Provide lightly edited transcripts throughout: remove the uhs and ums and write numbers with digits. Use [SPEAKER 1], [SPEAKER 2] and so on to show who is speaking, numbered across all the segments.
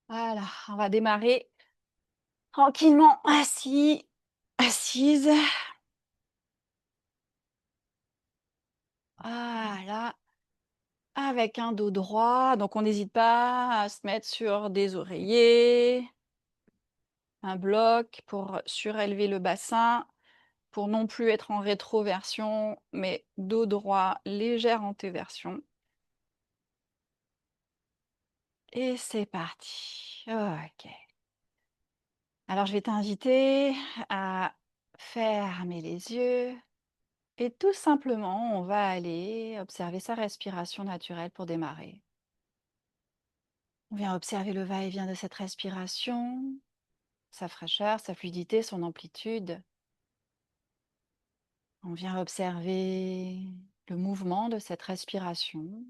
[SPEAKER 1] Voilà, on va démarrer tranquillement, assis, assise. Voilà, avec un dos droit. Donc, on n'hésite pas à se mettre sur des oreillers, un bloc pour surélever le bassin, pour non plus être en rétroversion, mais dos droit, légère antéversion. Et c'est parti. Ok. Alors, je vais t'inviter à fermer les yeux. Et tout simplement, on va aller observer sa respiration naturelle pour démarrer. On vient observer le va-et-vient de cette respiration, sa fraîcheur, sa fluidité, son amplitude. On vient observer le mouvement de cette respiration.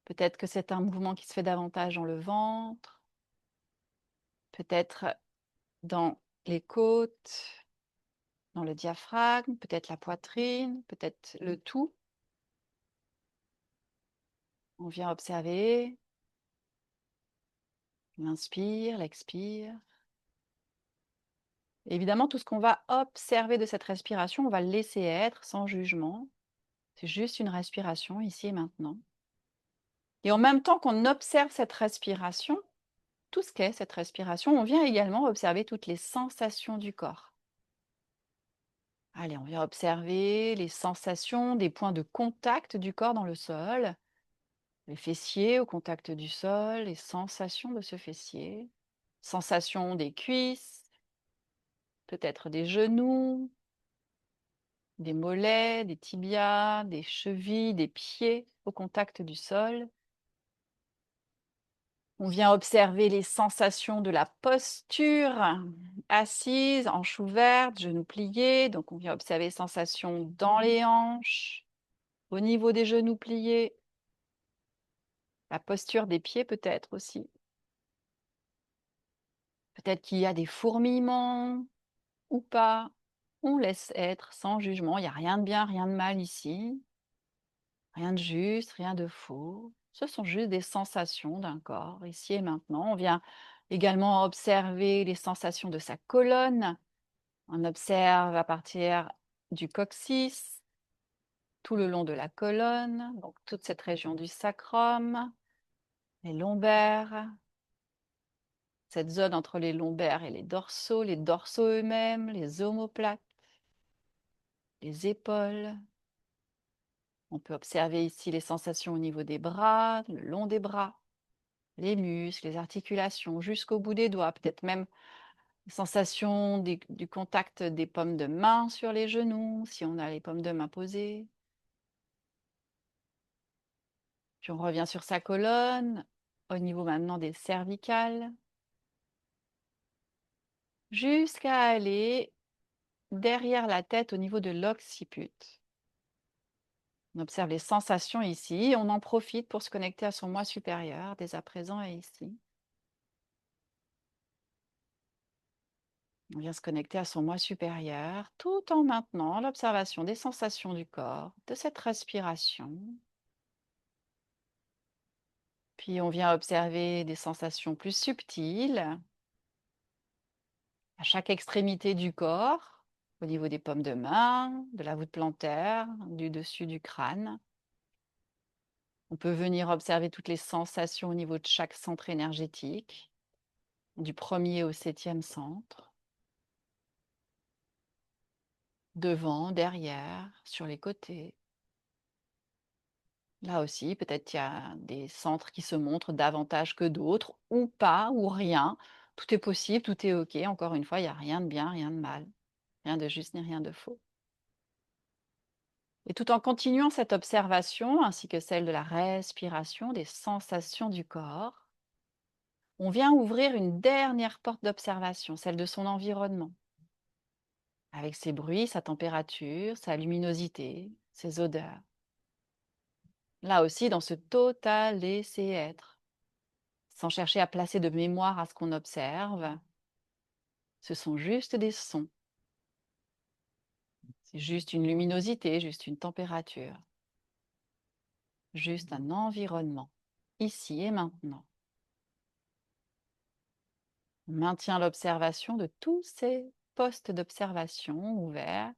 [SPEAKER 1] Peut-être que c'est un mouvement qui se fait davantage dans le ventre, peut-être dans les côtes, dans le diaphragme, peut-être la poitrine, peut-être le tout. On vient observer l'inspire, l'expire. Évidemment, tout ce qu'on va observer de cette respiration, on va le laisser être sans jugement. C'est juste une respiration ici et maintenant. Et en même temps qu'on observe cette respiration, tout ce qu'est cette respiration, on vient également observer toutes les sensations du corps. Allez, on vient observer les sensations des points de contact du corps dans le sol, les fessiers au contact du sol, les sensations de ce fessier, sensations des cuisses, peut-être des genoux, des mollets, des tibias, des chevilles, des pieds au contact du sol. On vient observer les sensations de la posture, assise, hanches ouvertes, genoux pliés. Donc on vient observer les sensations dans les hanches, au niveau des genoux pliés, la posture des pieds peut-être aussi. Peut-être qu'il y a des fourmillements ou pas. On laisse être sans jugement. Il n'y a rien de bien, rien de mal ici. Rien de juste, rien de faux. Ce sont juste des sensations d'un corps, ici et maintenant. On vient également observer les sensations de sa colonne. On observe à partir du coccyx, tout le long de la colonne, donc toute cette région du sacrum, les lombaires, cette zone entre les lombaires et les dorsaux eux-mêmes, les omoplates, les épaules. On peut observer ici les sensations au niveau des bras, le long des bras, les muscles, les articulations, jusqu'au bout des doigts, peut-être même les sensations du contact des paumes de main sur les genoux, si on a les paumes de main posées. Puis on revient sur sa colonne, au niveau maintenant des cervicales, jusqu'à aller derrière la tête au niveau de l'occiput. On observe les sensations ici, on en profite pour se connecter à son moi supérieur, dès à présent et ici. On vient se connecter à son moi supérieur, tout en maintenant l'observation des sensations du corps, de cette respiration. Puis on vient observer des sensations plus subtiles à chaque extrémité du corps, au niveau des paumes de main, de la voûte plantaire, du dessus du crâne. On peut venir observer toutes les sensations au niveau de chaque centre énergétique, du premier au septième centre, devant, derrière, sur les côtés. Là aussi, peut-être qu'il y a des centres qui se montrent davantage que d'autres, ou pas, ou rien. Tout est possible, tout est OK. Encore une fois, il n'y a rien de bien, rien de mal, rien de juste ni rien de faux. Et tout en continuant cette observation, ainsi que celle de la respiration, des sensations du corps, on vient ouvrir une dernière porte d'observation, celle de son environnement, avec ses bruits, sa température, sa luminosité, ses odeurs. Là aussi, dans ce total laisser-être, sans chercher à placer de mémoire à ce qu'on observe, ce sont juste des sons. C'est juste une luminosité, juste une température, juste un environnement. ici et maintenant. On maintient l'observation de tous ces postes d'observation ouverts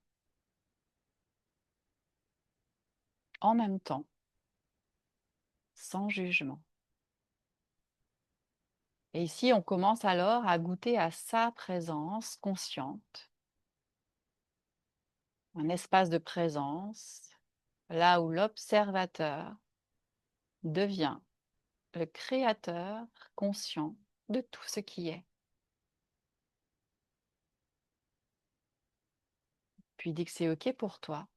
[SPEAKER 1] en même temps, sans jugement. Et ici, on commence alors à goûter à sa présence consciente, un espace de présence, là où l'observateur devient le créateur conscient de tout ce qui est. Puis dis que c'est OK pour toi.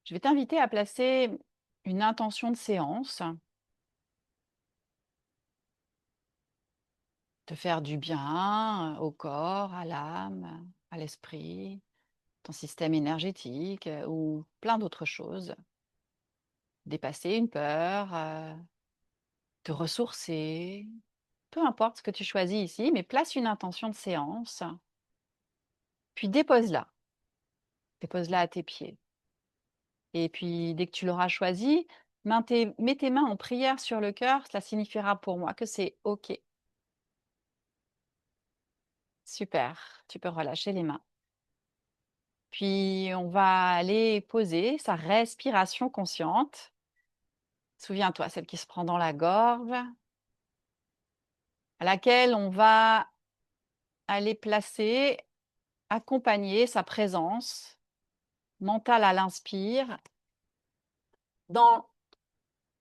[SPEAKER 1] Je vais t'inviter à placer une intention de séance, te faire du bien au corps, à l'âme, à l'esprit, ton système énergétique ou plein d'autres choses. Dépasser une peur, te ressourcer, peu importe ce que tu choisis ici, mais place une intention de séance, puis dépose-la. Dépose-la à tes pieds. Et puis, dès que tu l'auras choisie, mets tes mains en prière sur le cœur, cela signifiera pour moi que c'est OK. Super, tu peux relâcher les mains. Puis, on va aller poser sa respiration consciente. Souviens-toi, celle qui se prend dans la gorge, à laquelle on va aller placer, accompagner sa présence mentale à l'inspire dans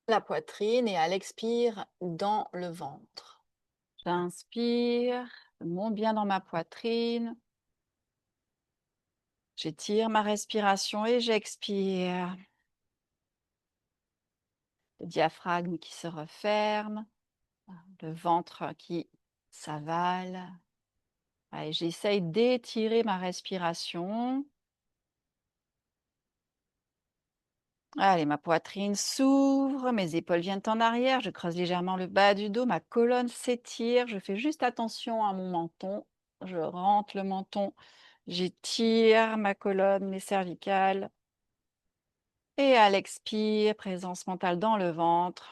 [SPEAKER 1] la poitrine et à l'expire dans le ventre. J'inspire, je monte bien dans ma poitrine. J'étire ma respiration et j'expire. Le diaphragme qui se referme, le ventre qui s'avale. Allez, j'essaye d'étirer ma respiration. Allez, ma poitrine s'ouvre, mes épaules viennent en arrière, je creuse légèrement le bas du dos, ma colonne s'étire, je fais juste attention à mon menton, je rentre le menton, j'étire ma colonne, mes cervicales. Et à l'expire, présence mentale dans le ventre.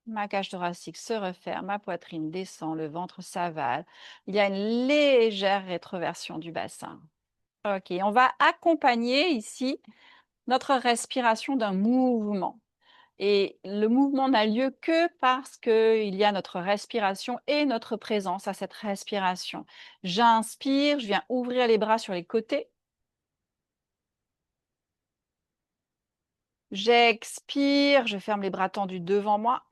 [SPEAKER 1] Ma cage thoracique se referme, ma poitrine descend, le ventre s'avale. Il y a une légère rétroversion du bassin. OK, on va accompagner ici notre respiration d'un mouvement. Et le mouvement n'a lieu que parce qu'il y a notre respiration et notre présence à cette respiration. J'inspire, je viens ouvrir les bras sur les côtés. J'expire, je ferme les bras tendus devant moi.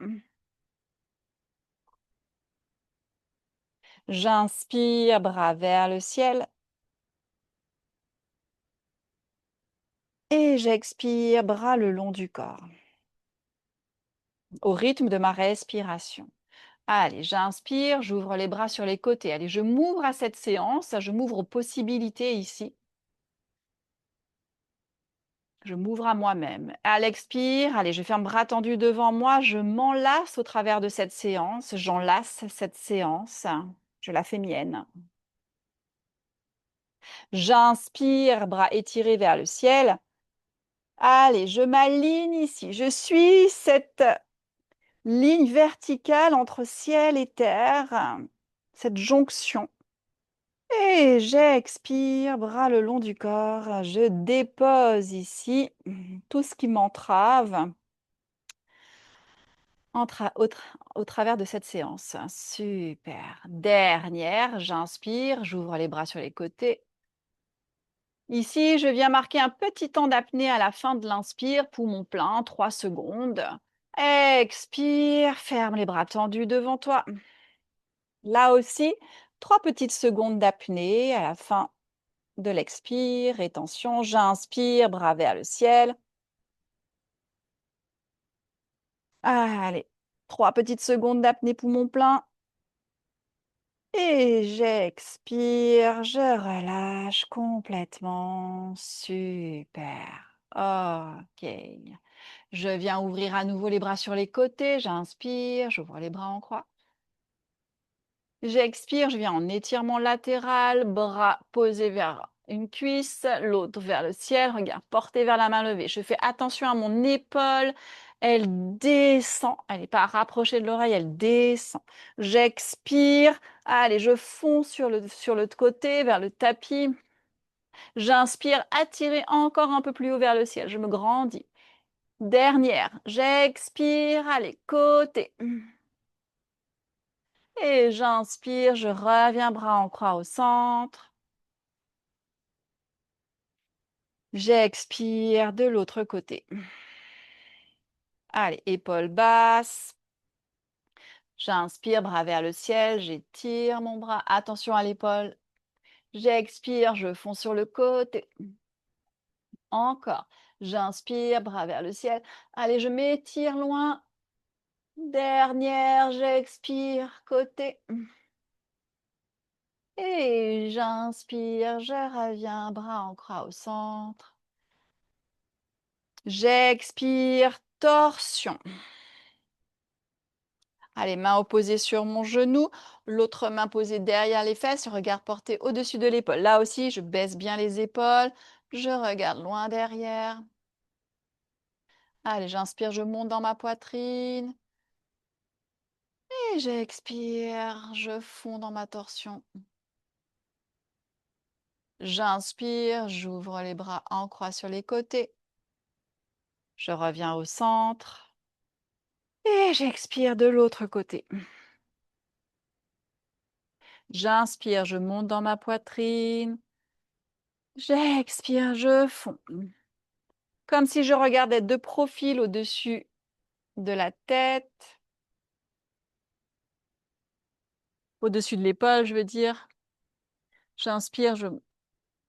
[SPEAKER 1] J'inspire, bras vers le ciel. Et j'expire, bras le long du corps, au rythme de ma respiration. Allez, j'inspire, j'ouvre les bras sur les côtés. Allez, je m'ouvre à cette séance, je m'ouvre aux possibilités ici. Je m'ouvre à moi-même. À l'expire, allez, je ferme bras tendus devant moi, je m'enlace au travers de cette séance, j'enlace cette séance, je la fais mienne. J'inspire, bras étirés vers le ciel. Allez, je m'aligne ici, je suis cette ligne verticale entre ciel et terre, cette jonction. Et j'expire, bras le long du corps. Je dépose ici tout ce qui m'entrave au travers de cette séance. Super. Dernière, j'inspire, j'ouvre les bras sur les côtés. Ici, je viens marquer un petit temps d'apnée à la fin de l'inspire, poumon plein, 3 secondes. Expire, ferme les bras tendus devant toi. Là aussi, 3 petites secondes d'apnée à la fin de l'expire. Rétention, j'inspire, bras vers le ciel. Allez, 3 petites secondes d'apnée poumon plein. Et j'expire, je relâche complètement. Super. OK. Je viens ouvrir à nouveau les bras sur les côtés. J'inspire, j'ouvre les bras en croix. J'expire, je viens en étirement latéral, bras posés vers une cuisse, l'autre vers le ciel, regard porté vers la main levée. Je fais attention à mon épaule Elle descend. Elle n'est pas rapprochée de l'oreille, elle descend. J'expire. Allez, je fonds sur l'autre côté, vers le tapis. J'inspire, attirer encore un peu plus haut vers le ciel. Je me grandis. Dernière. J'expire. Allez, côté. Et j'inspire, je reviens bras en croix au centre. J'expire de l'autre côté. Allez, épaules basses. J'inspire, bras vers le ciel, j'étire mon bras. Attention à l'épaule. J'expire, je fonds sur le côté. Encore. J'inspire, bras vers le ciel. Allez, je m'étire loin. Dernière, j'expire, côté. Et j'inspire, je reviens, bras en croix au centre. J'expire, torsion. Allez, main opposée sur mon genou, l'autre main posée derrière les fesses, regard porté au-dessus de l'épaule. Là aussi, je baisse bien les épaules, je regarde loin derrière. Allez, j'inspire, je monte dans ma poitrine. Et j'expire, je fonds dans ma torsion. J'inspire, j'ouvre les bras en croix sur les côtés. Je reviens au centre. Et j'expire de l'autre côté. J'inspire, je monte dans ma poitrine. J'expire, je fonds. Comme si je regardais de profil au-dessus de la tête. Au-dessus de l'épaule, je veux dire. J'inspire, je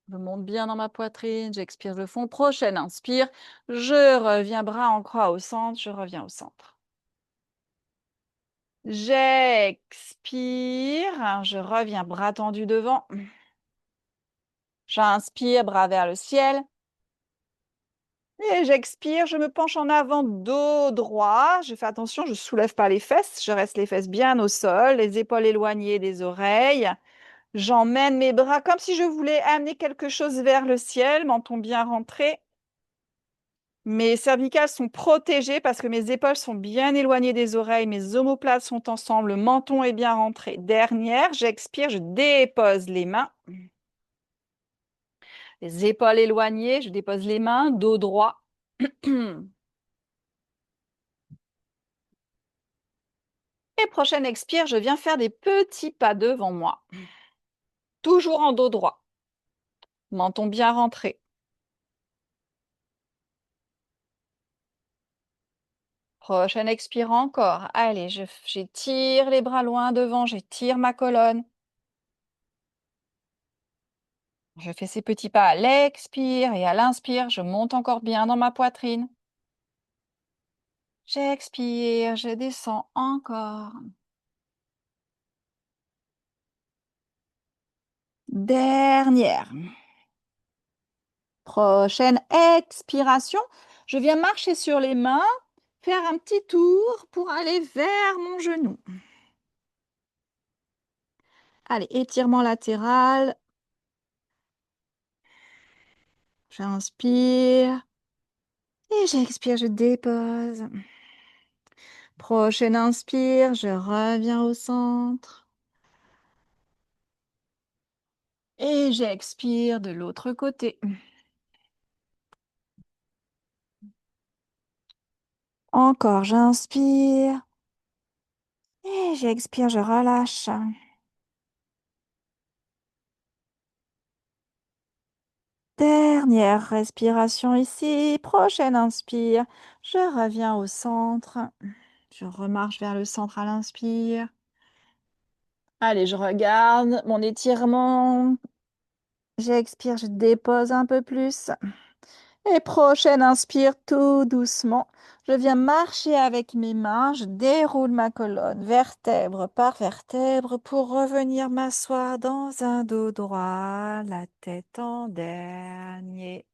[SPEAKER 1] monte bien dans ma poitrine. J'expire, je fonds. Prochaine inspire. Je reviens bras en croix au centre. Je reviens au centre. J'expire. Je reviens bras tendus devant. J'inspire, bras vers le ciel. Et j'expire, je me penche en avant, dos droit. Je fais attention, je ne soulève pas les fesses. Je reste les fesses bien au sol, les épaules éloignées des oreilles. J'emmène mes bras comme si je voulais amener quelque chose vers le ciel, menton bien rentré. Mes cervicales sont protégées parce que mes épaules sont bien éloignées des oreilles, mes omoplates sont ensemble, le menton est bien rentré. Dernière, j'expire, je dépose les mains. Les épaules éloignées, je dépose les mains, dos droit. Et prochaine expire, je viens faire des petits pas devant moi. Toujours en dos droit. Menton bien rentré. Prochaine expire encore. Allez, j'étire les bras loin devant, j'étire ma colonne. Je fais ces petits pas à l'expire et à l'inspire, je monte encore bien dans ma poitrine. J'expire, je descends encore. Dernière. Prochaine expiration, je viens marcher sur les mains, faire un petit tour pour aller vers mon genou. Allez, étirement latéral. J'inspire. Et j'expire, je dépose. Prochaine inspire, je reviens au centre. Et j'expire de l'autre côté. Encore, j'inspire. Et j'expire, je relâche. Dernière respiration ici. Prochaine inspire. Je reviens au centre. Je remarche vers le centre à l'inspire. Allez, je regarde mon étirement. J'expire, je dépose un peu plus. Et prochaine inspire tout doucement. Je viens marcher avec mes mains. Je déroule ma colonne vertèbre par vertèbre pour revenir m'asseoir dans un dos droit, la tête en dernier.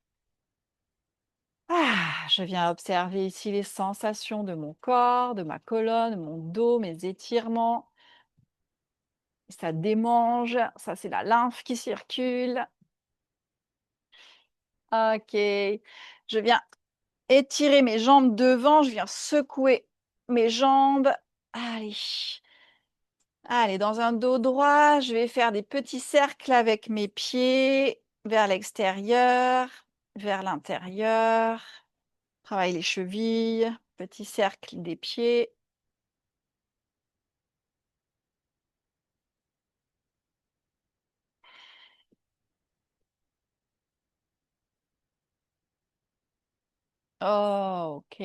[SPEAKER 1] Je viens observer ici les sensations de mon corps, de ma colonne, mon dos, mes étirements. Ça démange, ça c'est la lymphe qui circule. Ok, je viens Étirer mes jambes devant, je viens secouer mes jambes. Allez. Allez, dans un dos droit, je vais faire des petits cercles avec mes pieds vers l'extérieur, vers l'intérieur. Travaille les chevilles, petit cercle des pieds. OK.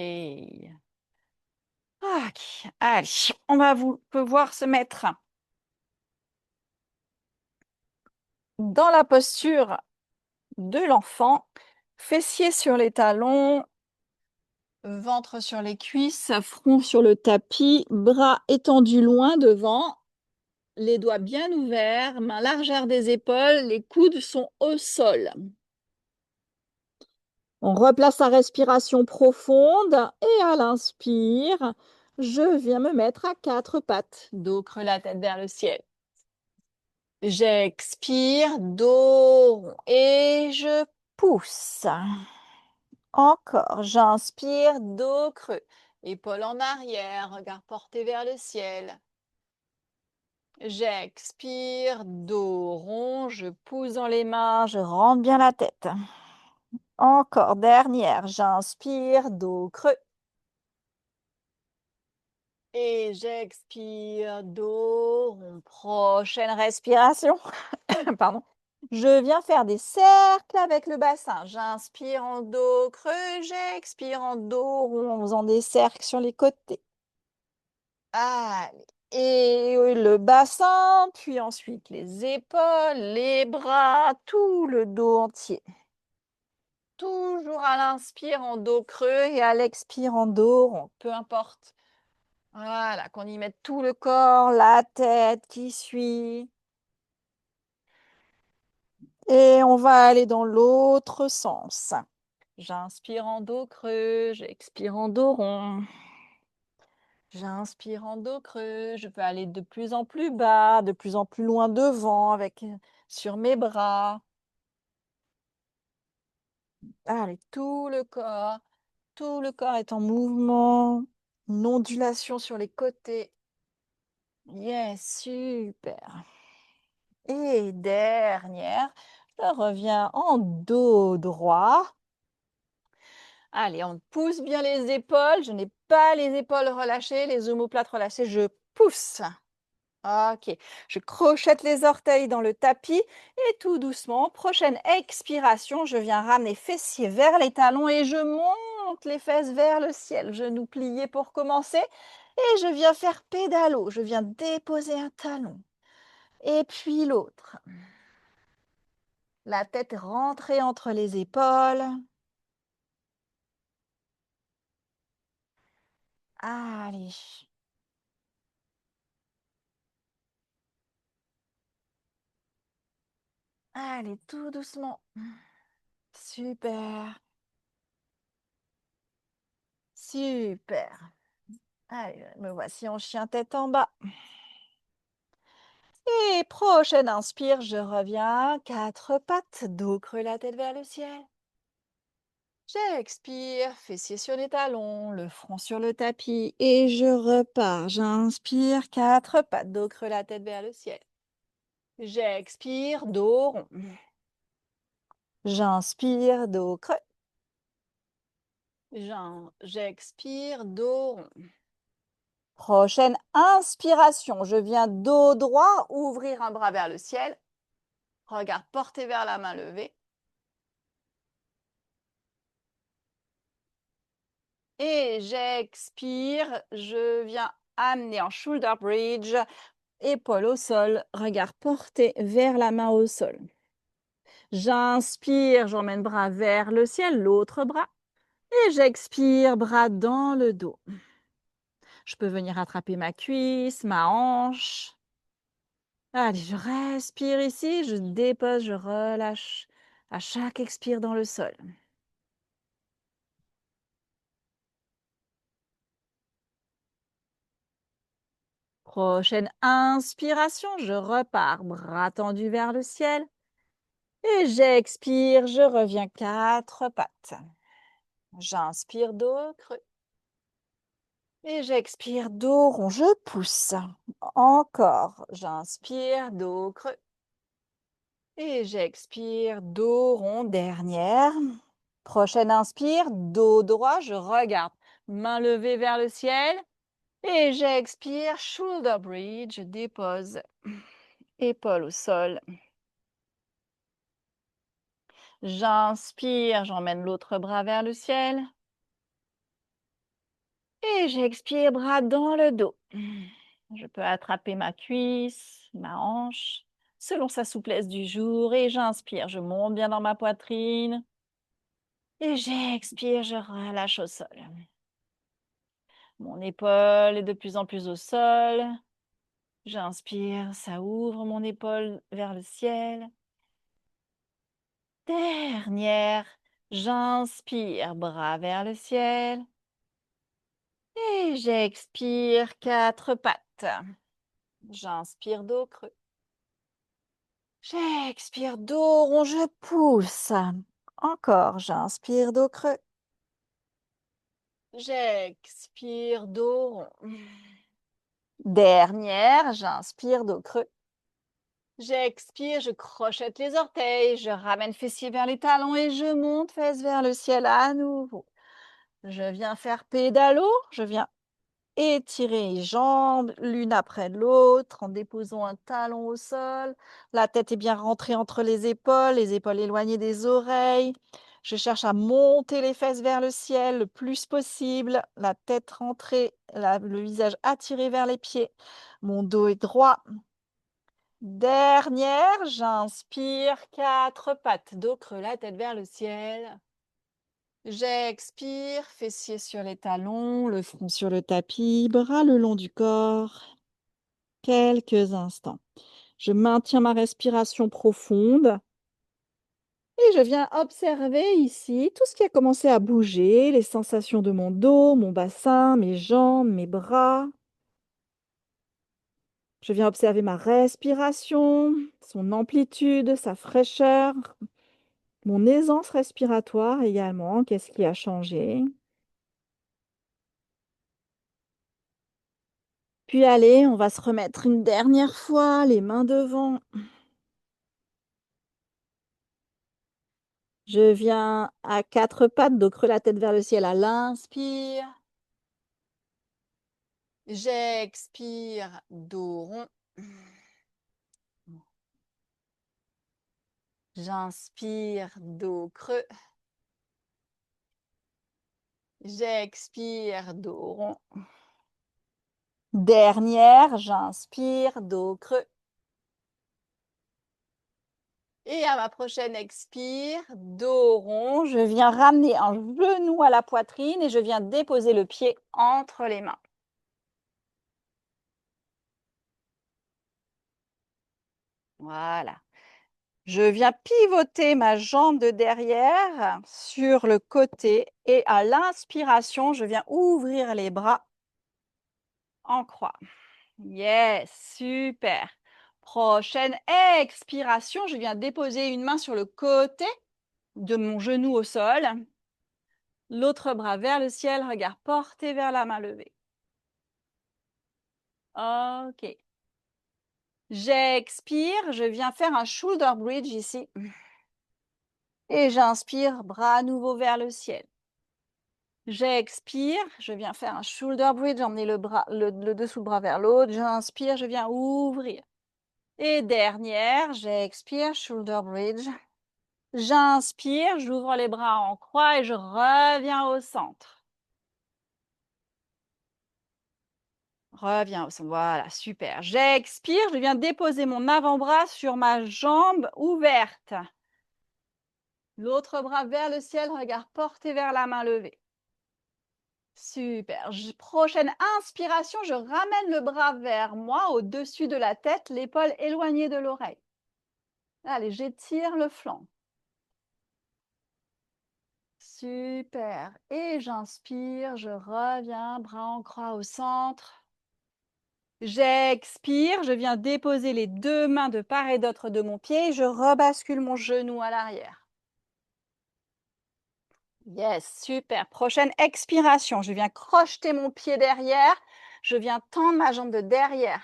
[SPEAKER 1] OK. Allez, on va pouvoir se mettre dans la posture de l'enfant, fessiers sur les talons, ventre sur les cuisses, front sur le tapis, bras étendus loin devant, les doigts bien ouverts, main largeur des épaules, les coudes sont au sol. On replace la respiration profonde et à l'inspire, je viens me mettre à quatre pattes, dos creux, la tête vers le ciel. J'expire, dos rond et je pousse. Encore, j'inspire, dos creux, épaules en arrière, regard porté vers le ciel. J'expire, dos rond, je pousse dans les mains, je rentre bien la tête. Encore, dernière, j'inspire, dos creux. Et j'expire, dos rond. Prochaine respiration. Pardon. Je viens faire des cercles avec le bassin. J'inspire en dos creux, j'expire en dos rond en faisant des cercles sur les côtés. Allez. Et le bassin, puis ensuite les épaules, les bras, tout le dos entier. Toujours à l'inspire en dos creux et à l'expire en dos rond, peu importe. Voilà, qu'on y mette tout le corps, la tête qui suit. Et on va aller dans l'autre sens. J'inspire en dos creux, j'expire en dos rond. J'inspire en dos creux, je peux aller de plus en plus bas, de plus en plus loin devant avec sur mes bras. Allez, tout le corps est en mouvement, une ondulation sur les côtés. Yes, super. Et dernière, je reviens en dos droit. Allez, on pousse bien les épaules. Je n'ai pas les épaules relâchées, les omoplates relâchées. Je pousse. OK. Je crochette les orteils dans le tapis et tout doucement, prochaine expiration, je viens ramener fessiers vers les talons et je monte les fesses vers le ciel. Genoux pliés pour commencer et je viens faire pédalo. Je viens déposer un talon et puis l'autre. La tête rentrée entre les épaules. Allez. Allez, tout doucement. Super. Super. Allez, me voici en chien tête en bas. Et prochaine inspire, je reviens. Quatre pattes, dos creux, la tête vers le ciel. J'expire, fessiers sur les talons, le front sur le tapis. Et je repars. J'inspire, quatre pattes, dos creux, la tête vers le ciel. J'expire, dos rond. J'inspire, dos creux. J'expire, dos rond. Prochaine inspiration, je viens dos droit, ouvrir un bras vers le ciel. Regard porté vers la main levée. Et j'expire, je viens amener en shoulder bridge, épaule au sol, regard porté vers la main au sol. J'inspire, j'emmène bras vers le ciel, l'autre bras. Et j'expire, bras dans le dos. Je peux venir attraper ma cuisse, ma hanche. Allez, je respire ici, je dépose, je relâche à chaque expire dans le sol. Prochaine inspiration, je repars, bras tendus vers le ciel. Et j'expire, je reviens quatre pattes. J'inspire, dos creux. Et j'expire, dos rond, je pousse. Encore. J'inspire, dos creux. Et j'expire, dos rond, dernière. Prochaine inspire, dos droit, je regarde. Main levée vers le ciel. Et j'expire, shoulder bridge, je dépose. Épaule au sol. J'inspire, j'emmène l'autre bras vers le ciel. Et j'expire, bras dans le dos. Je peux attraper ma cuisse, ma hanche, selon sa souplesse du jour. Et j'inspire, je monte bien dans ma poitrine. Et j'expire, je relâche au sol. Mon épaule est de plus en plus au sol. J'inspire, ça ouvre mon épaule vers le ciel. Dernière, j'inspire, bras vers le ciel. Et j'expire, quatre pattes. J'inspire, dos creux. J'expire, dos rond, je pousse. Encore, j'inspire, dos creux. J'expire, dos rond. Dernière, j'inspire, dos creux. J'expire, je crochette les orteils, je ramène fessier vers les talons et je monte fesses vers le ciel à nouveau. Je viens faire pédalo, je viens étirer les jambes l'une après l'autre en déposant un talon au sol. La tête est bien rentrée entre les épaules éloignées des oreilles. Je cherche à monter les fesses vers le ciel le plus possible, la tête rentrée, le visage attiré vers les pieds. Mon dos est droit. Dernière, j'inspire, quatre pattes, dos creux, la tête vers le ciel. J'expire, fessiers sur les talons, le front sur le tapis, bras le long du corps. Quelques instants. Je maintiens ma respiration profonde et je viens observer ici tout ce qui a commencé à bouger, les sensations de mon dos, mon bassin, mes jambes, mes bras. Je viens observer ma respiration, son amplitude, sa fraîcheur, mon aisance respiratoire également. Qu'est-ce qui a changé? Puis allez, on va se remettre une dernière fois, les mains devant. Je viens à quatre pattes, dos creux, la tête vers le ciel à l'inspire. J'expire, dos rond. J'inspire, dos creux. J'expire, dos rond. Dernière, j'inspire, dos creux. Et à ma prochaine expire, dos rond, je viens ramener un genou à la poitrine et je viens déposer le pied entre les mains. Voilà. Je viens pivoter ma jambe de derrière sur le côté et à l'inspiration, je viens ouvrir les bras en croix. Yes, super. Prochaine expiration, je viens déposer une main sur le côté de mon genou au sol. L'autre bras vers le ciel, regard porté vers la main levée. Ok. J'expire, je viens faire un shoulder bridge ici. Et j'inspire, bras à nouveau vers le ciel. J'expire, je viens faire un shoulder bridge, emmener le dessous du bras vers l'autre. J'inspire, je viens ouvrir. Et dernière, j'expire, shoulder bridge. J'inspire, j'ouvre les bras en croix et je reviens au centre. Reviens au centre, voilà, super. J'expire, je viens déposer mon avant-bras sur ma jambe ouverte. L'autre bras vers le ciel, regard porté vers la main levée. Super. Prochaine inspiration, je ramène le bras vers moi, au-dessus de la tête, l'épaule éloignée de l'oreille. Allez, j'étire le flanc. Super. Et j'inspire, je reviens, bras en croix au centre. J'expire, je viens déposer les deux mains de part et d'autre de mon pied et je rebascule mon genou à l'arrière. Yes, super. Prochaine expiration. Je viens crocheter mon pied derrière. Je viens tendre ma jambe de derrière.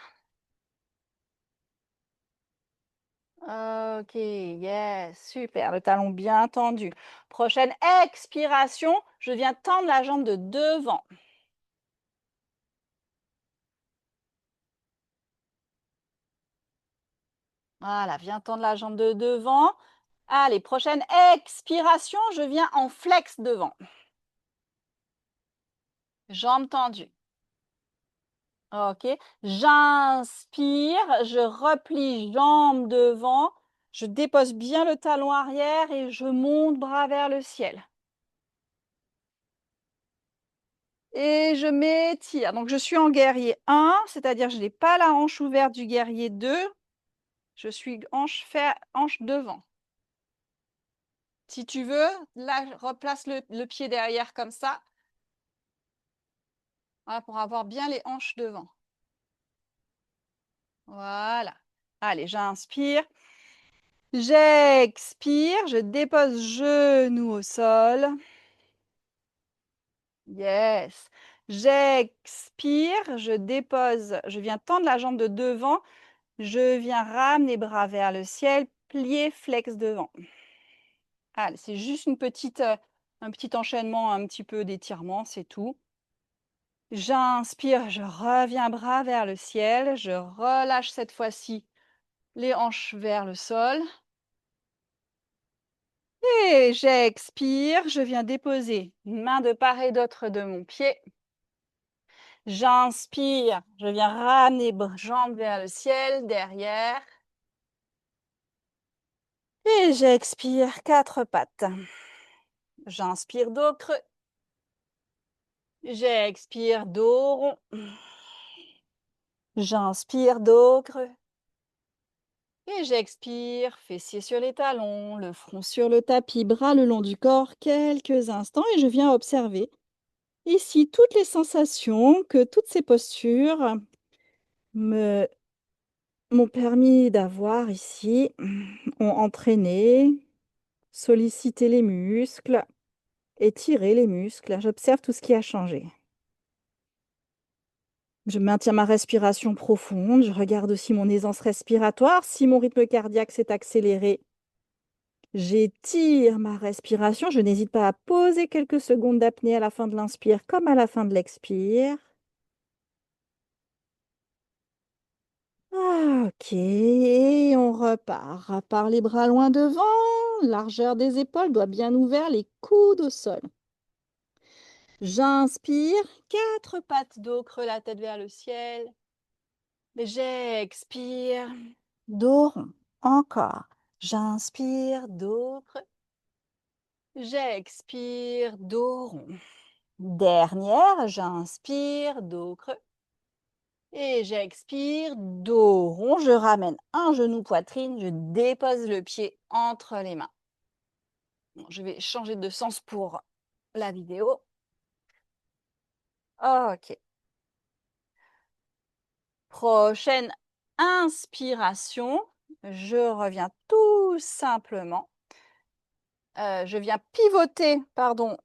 [SPEAKER 1] Ok, yes, super. Le talon bien tendu. Prochaine expiration. Je viens tendre la jambe de devant. Voilà, viens tendre la jambe de devant. Allez, prochaine expiration. Je viens en flex devant. Jambe tendue. Ok. J'inspire, je replie jambe devant, je dépose bien le talon arrière et je monte bras vers le ciel. Et je m'étire. Donc je suis en guerrier 1, c'est-à-dire je n'ai pas la hanche ouverte du guerrier 2. Je suis hanche devant. Si tu veux, là, replace le pied derrière comme ça. Voilà, pour avoir bien les hanches devant. Voilà. Allez, j'inspire. J'expire, je dépose genou au sol. Yes. J'expire, je dépose, je viens tendre la jambe de devant, je viens ramener bras vers le ciel, plier, flex devant. Allez, c'est juste un petit enchaînement, un petit peu d'étirement, c'est tout. J'inspire, je reviens bras vers le ciel, je relâche cette fois-ci les hanches vers le sol. Et j'expire, je viens déposer une main de part et d'autre de mon pied. J'inspire, je viens ramener jambes vers le ciel, derrière. Et j'expire, quatre pattes. J'inspire, dos creux. J'expire, dos rond. J'inspire, dos creux. Et j'expire, fessiers sur les talons, le front sur le tapis, bras le long du corps, quelques instants. Et je viens observer ici toutes les sensations que toutes ces postures m'ont permis d'avoir ici, ont entraîné, sollicité les muscles, étiré les muscles. J'observe tout ce qui a changé. Je maintiens ma respiration profonde, je regarde aussi mon aisance respiratoire. Si mon rythme cardiaque s'est accéléré, j'étire ma respiration. Je n'hésite pas à poser quelques secondes d'apnée à la fin de l'inspire comme à la fin de l'expire. Ah, ok, et on repart. Par les bras loin devant, largeur des épaules, doigts bien ouverts, les coudes au sol. J'inspire, quatre pattes d'eau, creux la tête vers le ciel. J'expire, dos rond, encore. J'inspire, dos creux. J'expire, dos rond. Dernière, j'inspire, dos creux. Et j'expire, dos rond. Je ramène un genou poitrine, je dépose le pied entre les mains. Bon, je vais changer de sens pour la vidéo. Ok. Prochaine inspiration, je reviens tout simplement. Je viens pivoter, pardon,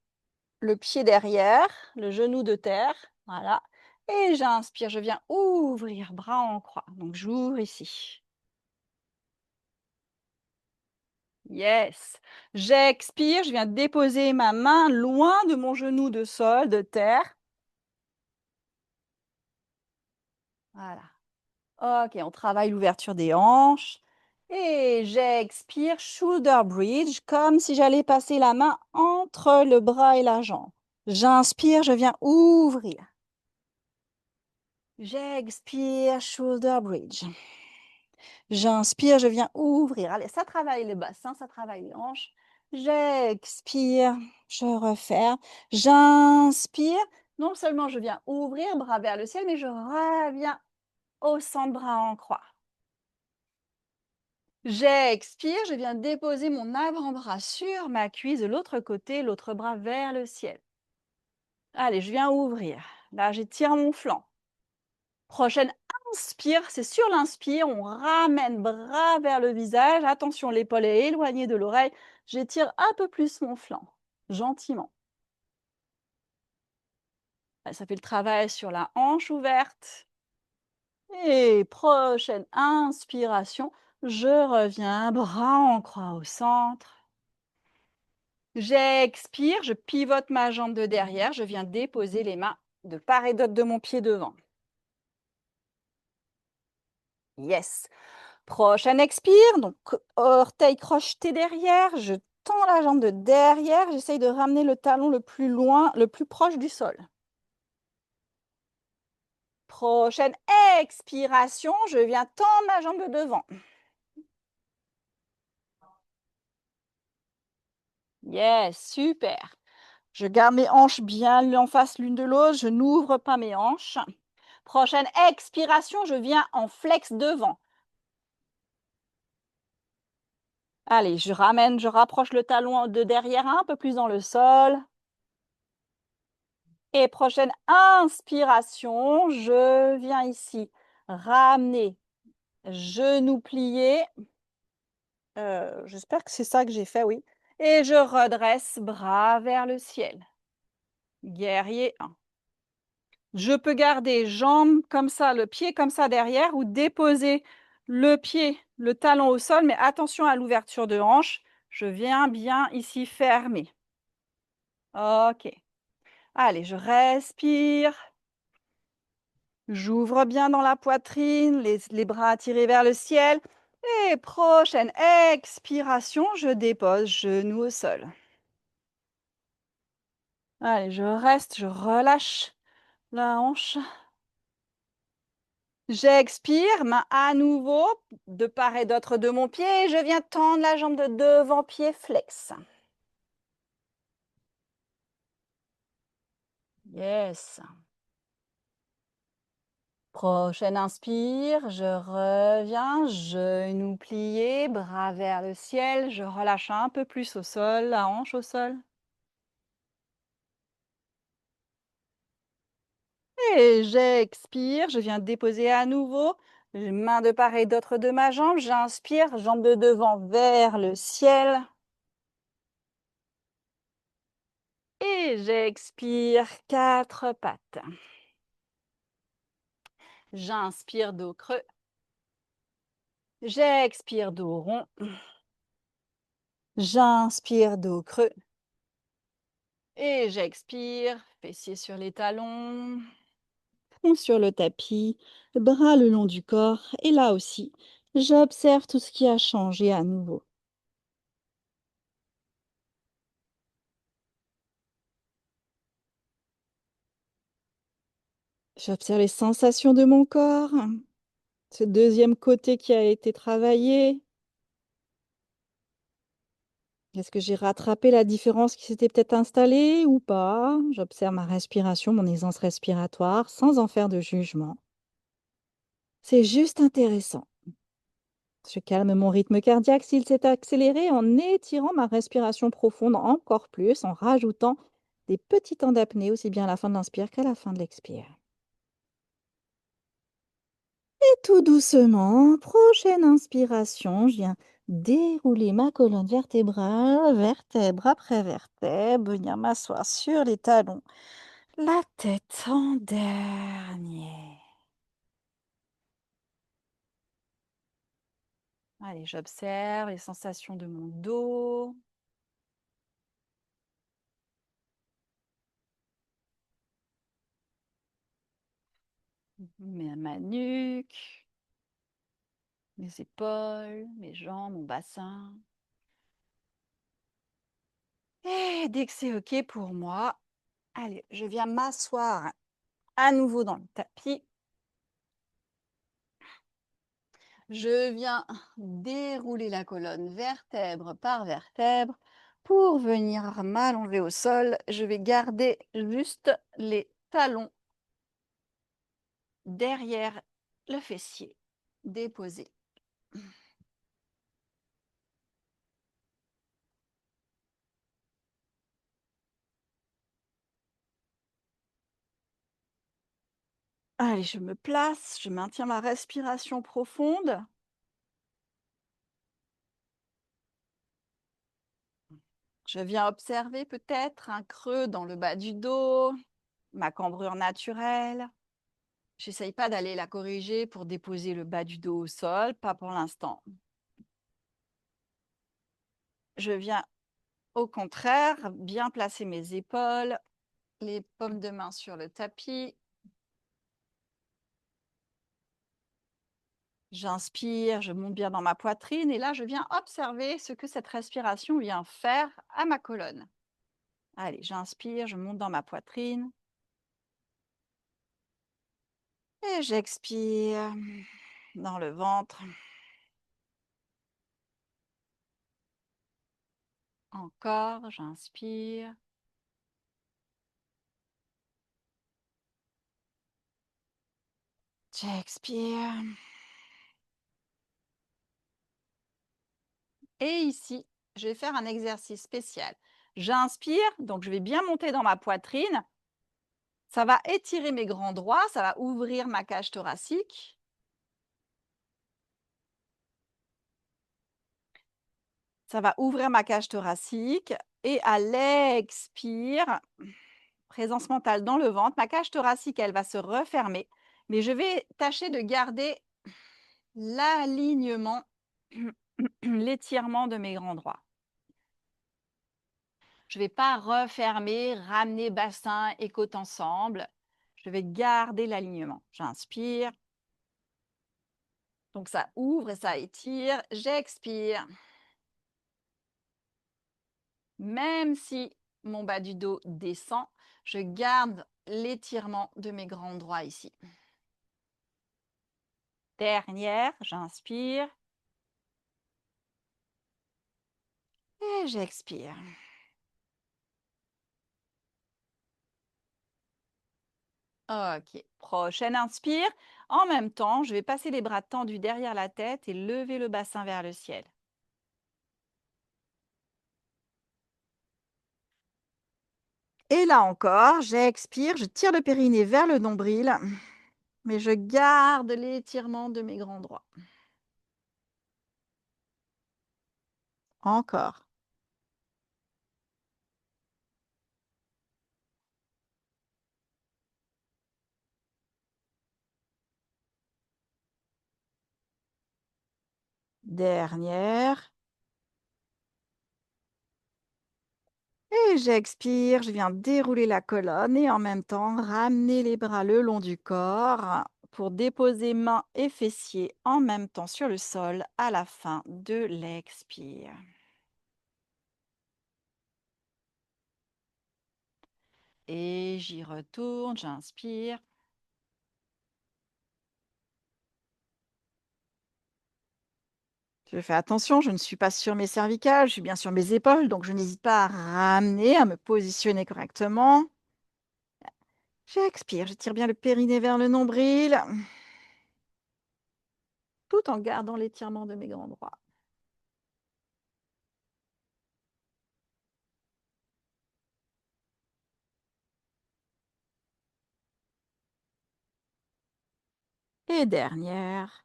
[SPEAKER 1] le pied derrière, le genou de terre, voilà. Et j'inspire, je viens ouvrir bras en croix. Donc j'ouvre ici. Yes. J'expire, je viens déposer ma main loin de mon genou de sol, de terre. Voilà. Ok, on travaille l'ouverture des hanches. Et j'expire, shoulder bridge, comme si j'allais passer la main entre le bras et la jambe. J'inspire, je viens ouvrir. J'expire, shoulder bridge. J'inspire, je viens ouvrir. Allez, ça travaille le bassin, ça travaille les hanches. J'expire, je referme. J'inspire. Non seulement je viens ouvrir, bras vers le ciel, mais je reviens au centre, bras en croix. J'expire, je viens déposer mon avant-bras sur ma cuisse de l'autre côté, l'autre bras vers le ciel. Allez, je viens ouvrir. Là, j'étire mon flanc. Prochaine inspire, c'est sur l'inspire, on ramène bras vers le visage. Attention, l'épaule est éloignée de l'oreille. J'étire un peu plus mon flanc. gentiment. Ça fait le travail sur la hanche ouverte. Et prochaine inspiration, je reviens, bras en croix au centre. J'expire, je pivote ma jambe de derrière, je viens déposer les mains de part et d'autre de mon pied devant. Yes. Prochaine expire, donc orteil crocheté derrière, je tends la jambe de derrière, j'essaye de ramener le talon le plus loin, le plus proche du sol. Prochaine expiration, je viens tendre ma jambe de devant. Yes, super. Je garde mes hanches bien en face l'une de l'autre, je n'ouvre pas mes hanches. Prochaine expiration, je viens en flex devant. Allez, je ramène, je rapproche le talon de derrière un peu plus dans le sol. Et prochaine inspiration, je viens ici ramener, genou plié. J'espère que c'est ça que j'ai fait, oui. Et je redresse, bras vers le ciel. Guerrier 1. Je peux garder jambes comme ça, le pied comme ça derrière ou déposer le pied, le talon au sol, mais attention à l'ouverture de hanche. Je viens bien ici fermer. OK. Allez, je respire. J'ouvre bien dans la poitrine, les bras tirés vers le ciel. Et prochaine expiration, je dépose genou au sol. Allez, je reste, je relâche la hanche. J'expire, main à nouveau de part et d'autre de mon pied et je viens tendre la jambe de devant, pied flex. Yes. Prochaine inspire, je reviens, genou plié, bras vers le ciel, je relâche un peu plus au sol, la hanche au sol. Et j'expire, je viens déposer à nouveau, main de part et d'autre de ma jambe, j'inspire, jambe de devant vers le ciel. Et j'expire, quatre pattes. J'inspire, dos creux. J'expire, dos rond. J'inspire, dos creux. Et j'expire, fessiers sur les talons. Front sur le tapis, bras le long du corps. Et là aussi, j'observe tout ce qui a changé à nouveau. J'observe les sensations de mon corps, ce deuxième côté qui a été travaillé. Est-ce que j'ai rattrapé la différence qui s'était peut-être installée ou pas? J'observe ma respiration, mon aisance respiratoire, sans en faire de jugement. C'est juste intéressant. Je calme mon rythme cardiaque s'il s'est accéléré en étirant ma respiration profonde encore plus, en rajoutant des petits temps d'apnée aussi bien à la fin de l'inspire qu'à la fin de l'expire. Et tout doucement, prochaine inspiration, je viens dérouler ma colonne vertébrale, vertèbre après vertèbre, venir m'asseoir sur les talons, la tête en dernier. Allez, j'observe les sensations de mon dos. Ma nuque, mes épaules, mes jambes, mon bassin. Et dès que c'est OK pour moi, allez, je viens m'asseoir à nouveau dans le tapis. Je viens dérouler la colonne vertèbre par vertèbre pour venir m'allonger au sol. Je vais garder juste les talons derrière le fessier déposé. Allez, je me place, je maintiens ma respiration profonde. Je viens observer peut-être un creux dans le bas du dos, ma cambrure naturelle. J'essaye pas d'aller la corriger pour déposer le bas du dos au sol, pas pour l'instant. Je viens au contraire bien placer mes épaules, les paumes de main sur le tapis. J'inspire, je monte bien dans ma poitrine et là, je viens observer ce que cette respiration vient faire à ma colonne. Allez, j'inspire, je monte dans ma poitrine et j'expire dans le ventre. Encore, j'inspire. J'expire. Et ici, je vais faire un exercice spécial. J'inspire, donc je vais bien monter dans ma poitrine. Ça va étirer mes grands droits, ça va ouvrir ma cage thoracique. Ça va ouvrir ma cage thoracique et à l'expire, présence mentale dans le ventre, ma cage thoracique, elle va se refermer, mais je vais tâcher de garder l'alignement, l'étirement de mes grands droits. Je ne vais pas refermer, ramener bassin et côte ensemble. Je vais garder l'alignement. J'inspire. Donc ça ouvre et ça étire. J'expire. Même si mon bas du dos descend, je garde l'étirement de mes grands droits ici. Dernière, j'inspire. Et j'expire. Ok, prochaine inspire. En même temps, je vais passer les bras tendus derrière la tête et lever le bassin vers le ciel. Et là encore, j'expire, je tire le périnée vers le nombril, mais je garde l'étirement de mes grands droits. Encore. Dernière. Et j'expire, je viens dérouler la colonne et en même temps ramener les bras le long du corps pour déposer mains et fessiers en même temps sur le sol à la fin de l'expire. Et j'y retourne, j'inspire. Je fais attention, je ne suis pas sur mes cervicales, je suis bien sur mes épaules, donc je n'hésite pas à ramener, à me positionner correctement. J'expire, je tire bien le périnée vers le nombril, tout en gardant l'étirement de mes grands droits. Et dernière.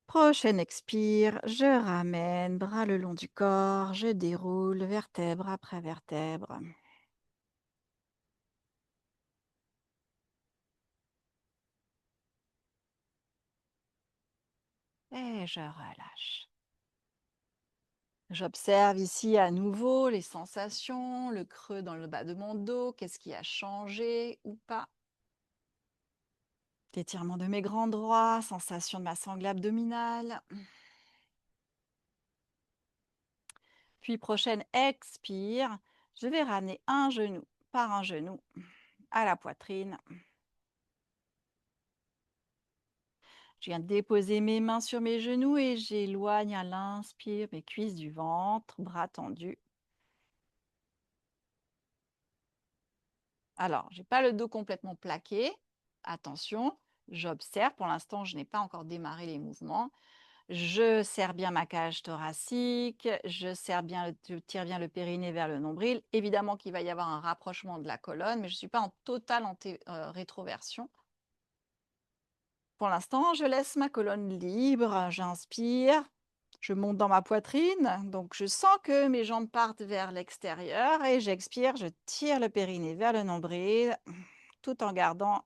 [SPEAKER 1] Prochaine expire, je ramène, bras le long du corps, je déroule vertèbre après vertèbre. Et je relâche. J'observe ici à nouveau les sensations, le creux dans le bas de mon dos, qu'est-ce qui a changé ou pas. L'étirement de mes grands droits, sensation de ma sangle abdominale. Puis prochaine expire, je vais ramener un genou par un genou à la poitrine. Je viens déposer mes mains sur mes genoux et j'éloigne à l'inspire mes cuisses du ventre, bras tendus. Alors, je n'ai pas le dos complètement plaqué. Attention, j'observe. Pour l'instant, je n'ai pas encore démarré les mouvements. Je serre bien ma cage thoracique, je tire bien le périnée vers le nombril. Évidemment qu'il va y avoir un rapprochement de la colonne, mais je ne suis pas en totale rétroversion. Pour l'instant, je laisse ma colonne libre, j'inspire, Je monte dans ma poitrine, donc je sens que mes jambes partent vers l'extérieur et j'expire, je tire le périnée vers le nombril, tout en gardant,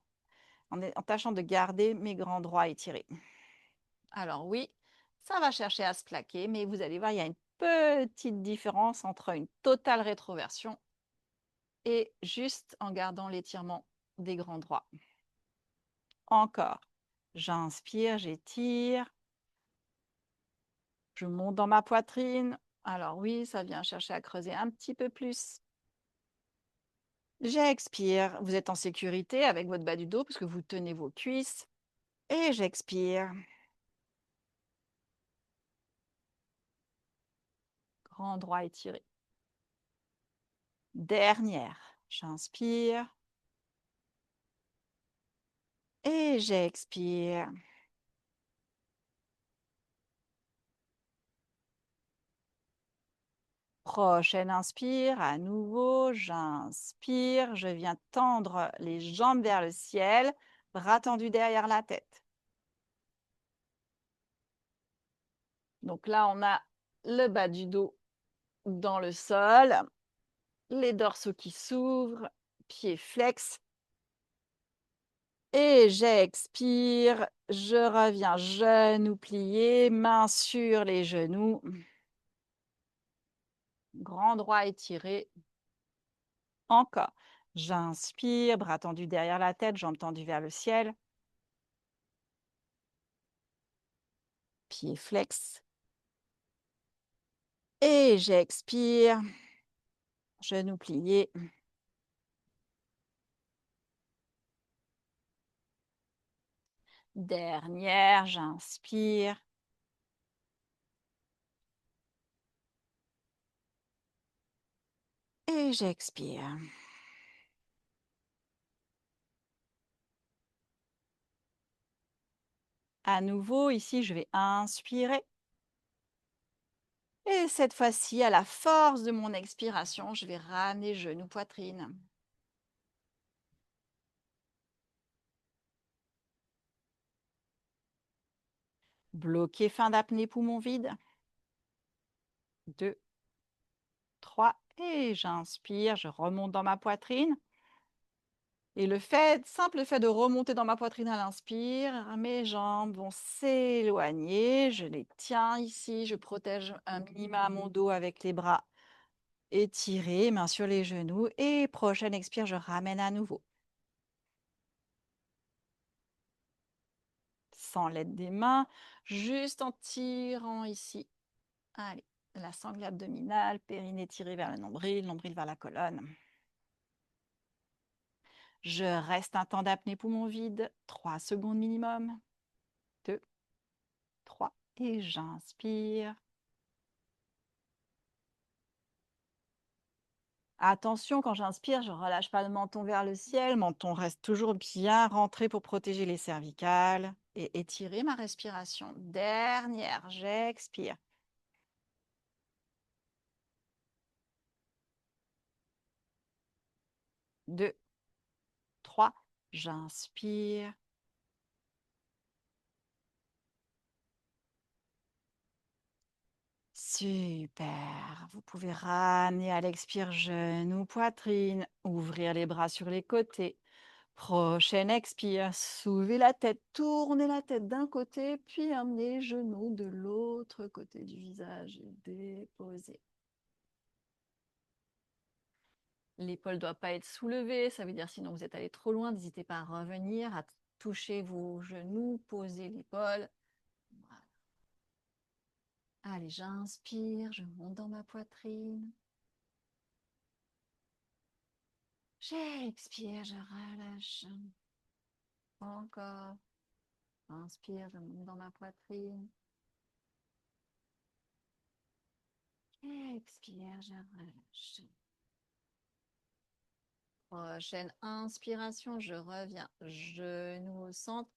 [SPEAKER 1] en tâchant de garder mes grands droits étirés. Alors oui, ça va chercher à se plaquer, mais vous allez voir, il y a une petite différence entre une totale rétroversion et juste en gardant l'étirement des grands droits. Encore. J'inspire, j'étire. Je monte dans ma poitrine. Alors oui, ça vient chercher à creuser un petit peu plus. J'expire. Vous êtes en sécurité avec votre bas du dos parce que vous tenez vos cuisses. Et j'expire. Grand droit étiré. Dernière. J'inspire. Et j'expire. Prochaine inspire, à nouveau, j'inspire, je viens tendre les jambes vers le ciel, bras tendus derrière la tête. Donc là, on a le bas du dos dans le sol, les dorsaux qui s'ouvrent, pieds flex. Et j'expire, je reviens genoux pliés, mains sur les genoux. Grand droit étiré. Encore. J'inspire, bras tendus derrière la tête, jambes tendues vers le ciel. Pieds flex. Et j'expire, genoux pliés. Dernière, j'inspire. Et j'expire. À nouveau, ici, je vais inspirer. Et cette fois-ci, à la force de mon expiration, je vais ramener genoux, poitrine. Bloquer fin d'apnée, poumon vide. 2, 3. Et j'inspire, je remonte dans ma poitrine. Et simple fait de remonter dans ma poitrine à l'inspire, mes jambes vont s'éloigner. Je les tiens ici, je protège un minima mon dos avec les bras étirés, mains sur les genoux. Et prochaine expire, je ramène à nouveau. Sans l'aide des mains, juste en tirant ici. Allez, la sangle abdominale, périnée tiré vers le nombril vers la colonne. Je reste un temps d'apnée poumon vide, 3 secondes minimum. 2, 3, et j'inspire. Attention, quand j'inspire, je ne relâche pas le menton vers le ciel. Menton reste toujours bien rentré pour protéger les cervicales et étirer ma respiration. Dernière, j'expire. 2, 3, j'inspire. Super. Vous pouvez ramener à l'expire genoux, poitrine, ouvrir les bras sur les côtés. Prochaine expire, soulevez la tête, tournez la tête d'un côté, puis amenez les genoux de l'autre côté du visage et déposez. L'épaule ne doit pas être soulevée, ça veut dire sinon vous êtes allé trop loin, n'hésitez pas à revenir, à toucher vos genoux, poser l'épaule. Voilà. Allez, j'inspire, je monte dans ma poitrine. J'expire, je relâche. Encore. Inspire, je monte dans ma poitrine. Expire, je relâche. Prochaine inspiration, je reviens. Genou au centre.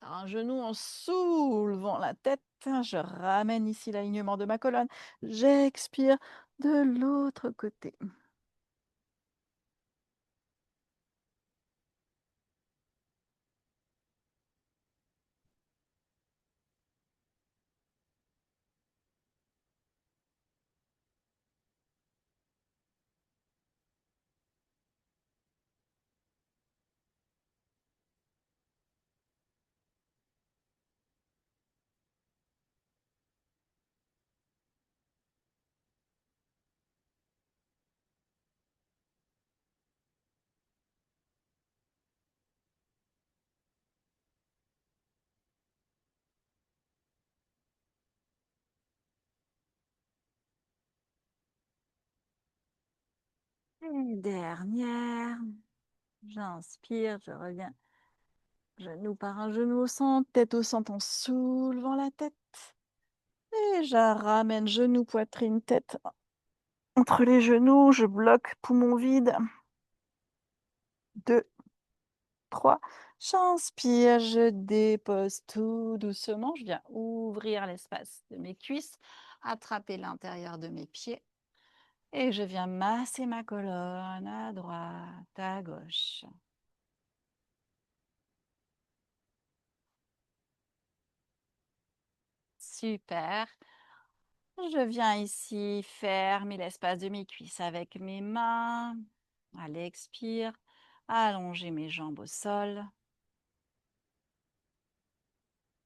[SPEAKER 1] Un genou en soulevant la tête. Je ramène ici l'alignement de ma colonne. J'expire de l'autre côté. Et dernière. J'inspire, je reviens genou par un genou au centre en soulevant la tête. Et je ramène genou, poitrine, tête entre les genoux. Je bloque poumon vide. 2, 3. J'inspire, je dépose tout doucement. Je viens ouvrir l'espace de mes cuisses, attraper l'intérieur de mes pieds. Et je viens masser ma colonne à droite, à gauche. Super. Je viens ici fermer l'espace de mes cuisses avec mes mains. À l'expire, allonger mes jambes au sol.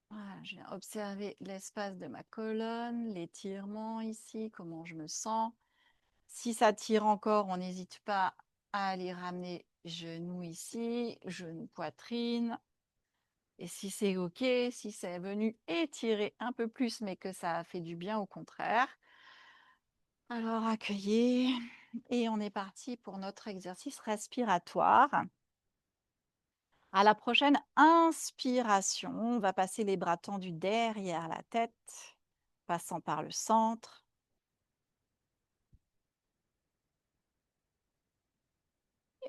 [SPEAKER 1] Voilà, je viens observer l'espace de ma colonne, l'étirement ici, comment je me sens. Si ça tire encore, on n'hésite pas à aller ramener genou ici, genou poitrine. Et si c'est OK, si c'est venu étirer un peu plus, mais que ça a fait du bien au contraire, alors accueillez et on est parti pour notre exercice respiratoire. À la prochaine inspiration, on va passer les bras tendus derrière la tête, passant par le centre.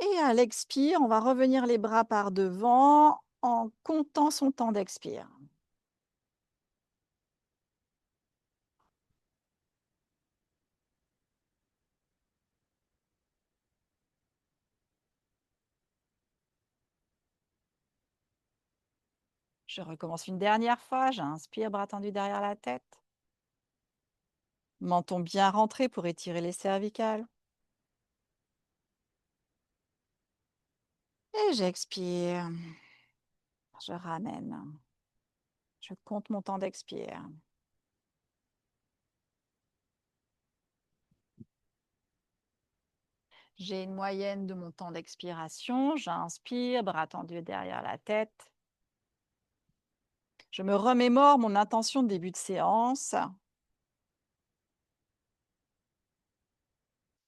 [SPEAKER 1] Et à l'expire, on va revenir les bras par devant en comptant son temps d'expire. Je recommence une dernière fois. J'inspire, bras tendus derrière la tête. Menton bien rentré pour étirer les cervicales. Et j'expire. Je ramène. Je compte mon temps d'expire. J'ai une moyenne de mon temps d'expiration. J'inspire, bras tendus derrière la tête. Je me remémore mon intention de début de séance.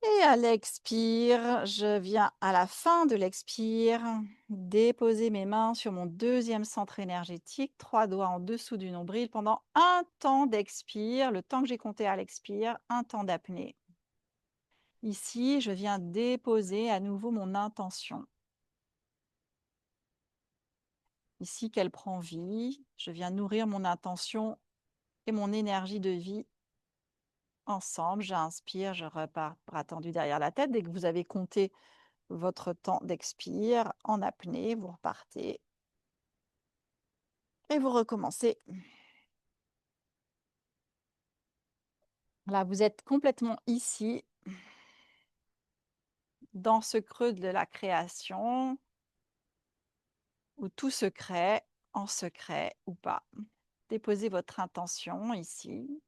[SPEAKER 1] Et à l'expire, je viens à la fin de l'expire déposer mes mains sur mon deuxième centre énergétique, 3 doigts en dessous du nombril pendant un temps d'expire, le temps que j'ai compté à l'expire, un temps d'apnée. Ici, je viens déposer à nouveau mon intention. Ici, qu'elle prend vie, je viens nourrir mon intention et mon énergie de vie ensemble. J'inspire, je repars, bras tendus derrière la tête. Dès que vous avez compté votre temps d'expire en apnée, vous repartez et vous recommencez. Là, vous êtes complètement ici, dans ce creux de la création, où tout se crée, en secret ou pas. Déposez votre intention ici.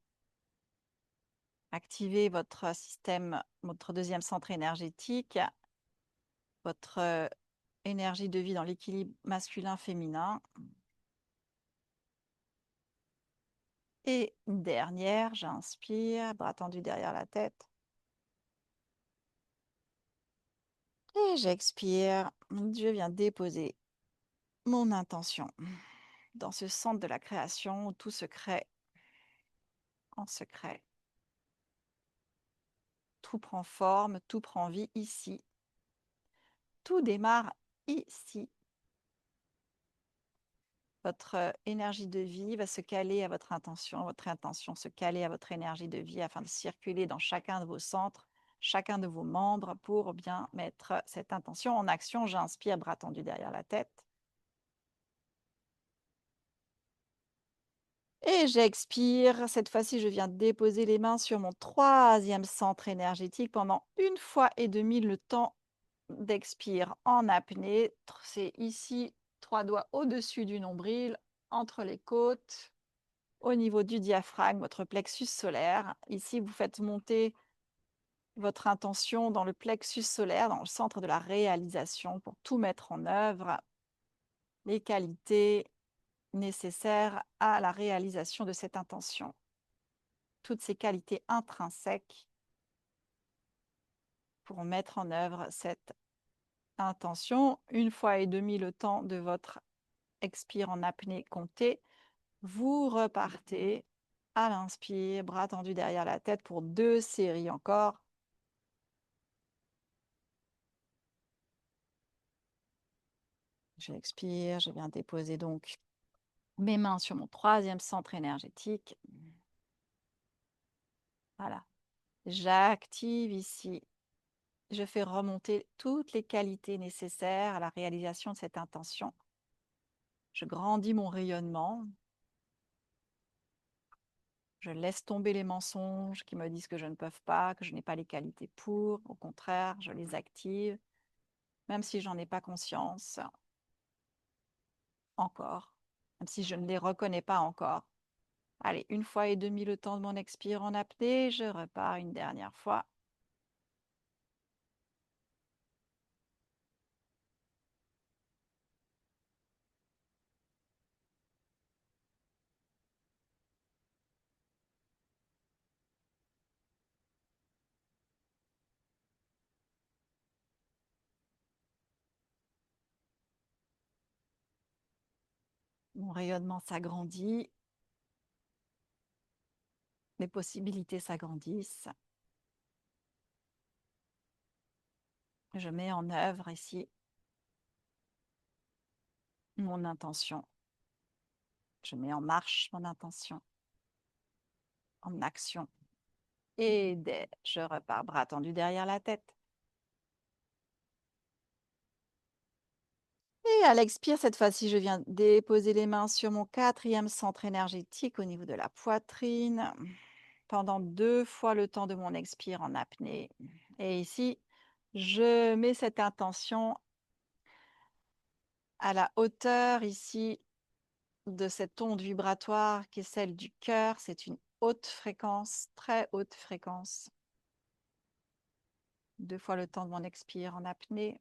[SPEAKER 1] Activez votre système, votre deuxième centre énergétique, votre énergie de vie dans l'équilibre masculin-féminin. Et une dernière, j'inspire, bras tendus derrière la tête. Et j'expire, je viens déposer mon intention dans ce centre de la création où tout se crée en secret. Tout prend forme, tout prend vie ici. Tout démarre ici. Votre énergie de vie va se caler à votre intention se caler à votre énergie de vie afin de circuler dans chacun de vos centres, chacun de vos membres pour bien mettre cette intention en action. J'inspire, bras tendus derrière la tête. Et j'expire. Cette fois-ci, je viens déposer les mains sur mon troisième centre énergétique pendant 1,5 fois le temps d'expire en apnée. C'est ici, 3 doigts au-dessus du nombril, entre les côtes, au niveau du diaphragme, votre plexus solaire. Ici, vous faites monter votre intention dans le plexus solaire, dans le centre de la réalisation pour tout mettre en œuvre, les qualités nécessaires à la réalisation de cette intention. Toutes ces qualités intrinsèques pour mettre en œuvre cette intention. 1,5 fois le temps de votre expire en apnée compté. Vous repartez à l'inspire, bras tendus derrière la tête pour 2 séries encore. J'expire, je viens déposer donc mes mains sur mon 3e centre énergétique. Voilà. J'active ici. Je fais remonter toutes les qualités nécessaires à la réalisation de cette intention. Je grandis mon rayonnement. Je laisse tomber les mensonges qui me disent que je ne peux pas, que je n'ai pas les qualités pour. Au contraire, je les active, même si j'en ai pas conscience encore, même si je ne les reconnais pas encore. Allez, 1,5 fois le temps de mon expire en apnée. Je repars une dernière fois. Mon rayonnement s'agrandit. Mes possibilités s'agrandissent. Je mets en œuvre ici mon intention. Je mets en marche mon intention, en action. Et je repars bras tendus derrière la tête. Et à l'expire, cette fois-ci, je viens déposer les mains sur mon 4e centre énergétique au niveau de la poitrine pendant 2 fois le temps de mon expire en apnée. Et ici, je mets cette intention à la hauteur ici de cette onde vibratoire qui est celle du cœur. C'est une haute fréquence, très haute fréquence. 2 fois le temps de mon expire en apnée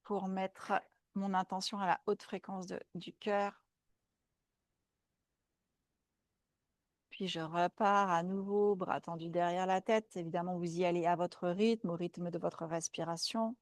[SPEAKER 1] pour mettre mon intention à la haute fréquence du cœur. Puis je repars à nouveau, bras tendus derrière la tête. Évidemment, vous y allez à votre rythme, au rythme de votre respiration.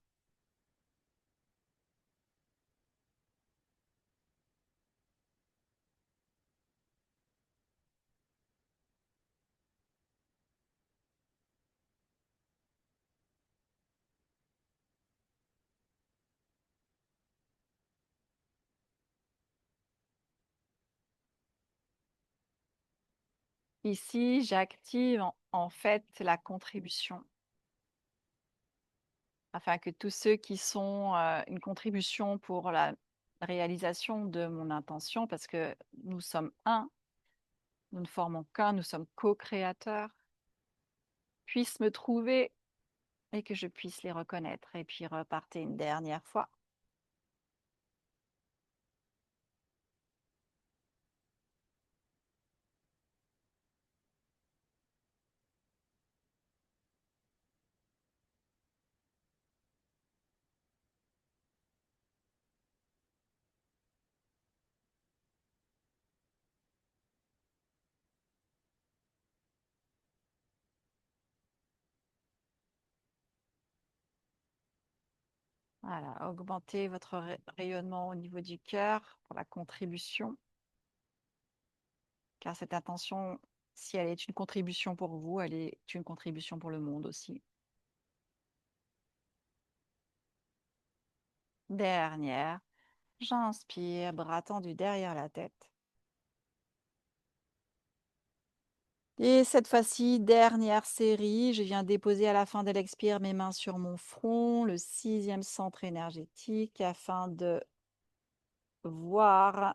[SPEAKER 1] Ici, j'active en fait la contribution, afin que tous ceux qui sont une contribution pour la réalisation de mon intention, parce que nous sommes un, nous ne formons qu'un, nous sommes co-créateurs, puissent me trouver et que je puisse les reconnaître. Et puis repartez une dernière fois. Voilà, augmentez votre rayonnement au niveau du cœur pour la contribution, car cette intention, si elle est une contribution pour vous, elle est une contribution pour le monde aussi. Dernière, j'inspire, bras tendus derrière la tête. Et cette fois-ci, dernière série, je viens déposer à la fin de l'expire mes mains sur mon front, le 6e centre énergétique, afin de voir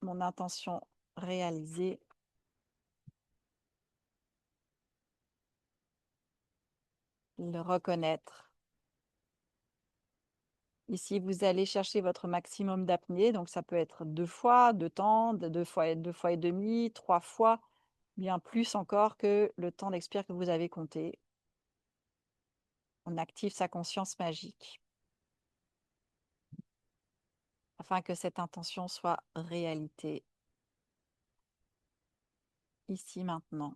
[SPEAKER 1] mon intention réalisée. Le reconnaître. Ici, vous allez chercher votre maximum d'apnée, donc ça peut être 2 fois, 2 temps, 2 fois et demi, 3 fois, bien plus encore que le temps d'expire que vous avez compté. On active sa conscience magique afin que cette intention soit réalité, ici, maintenant.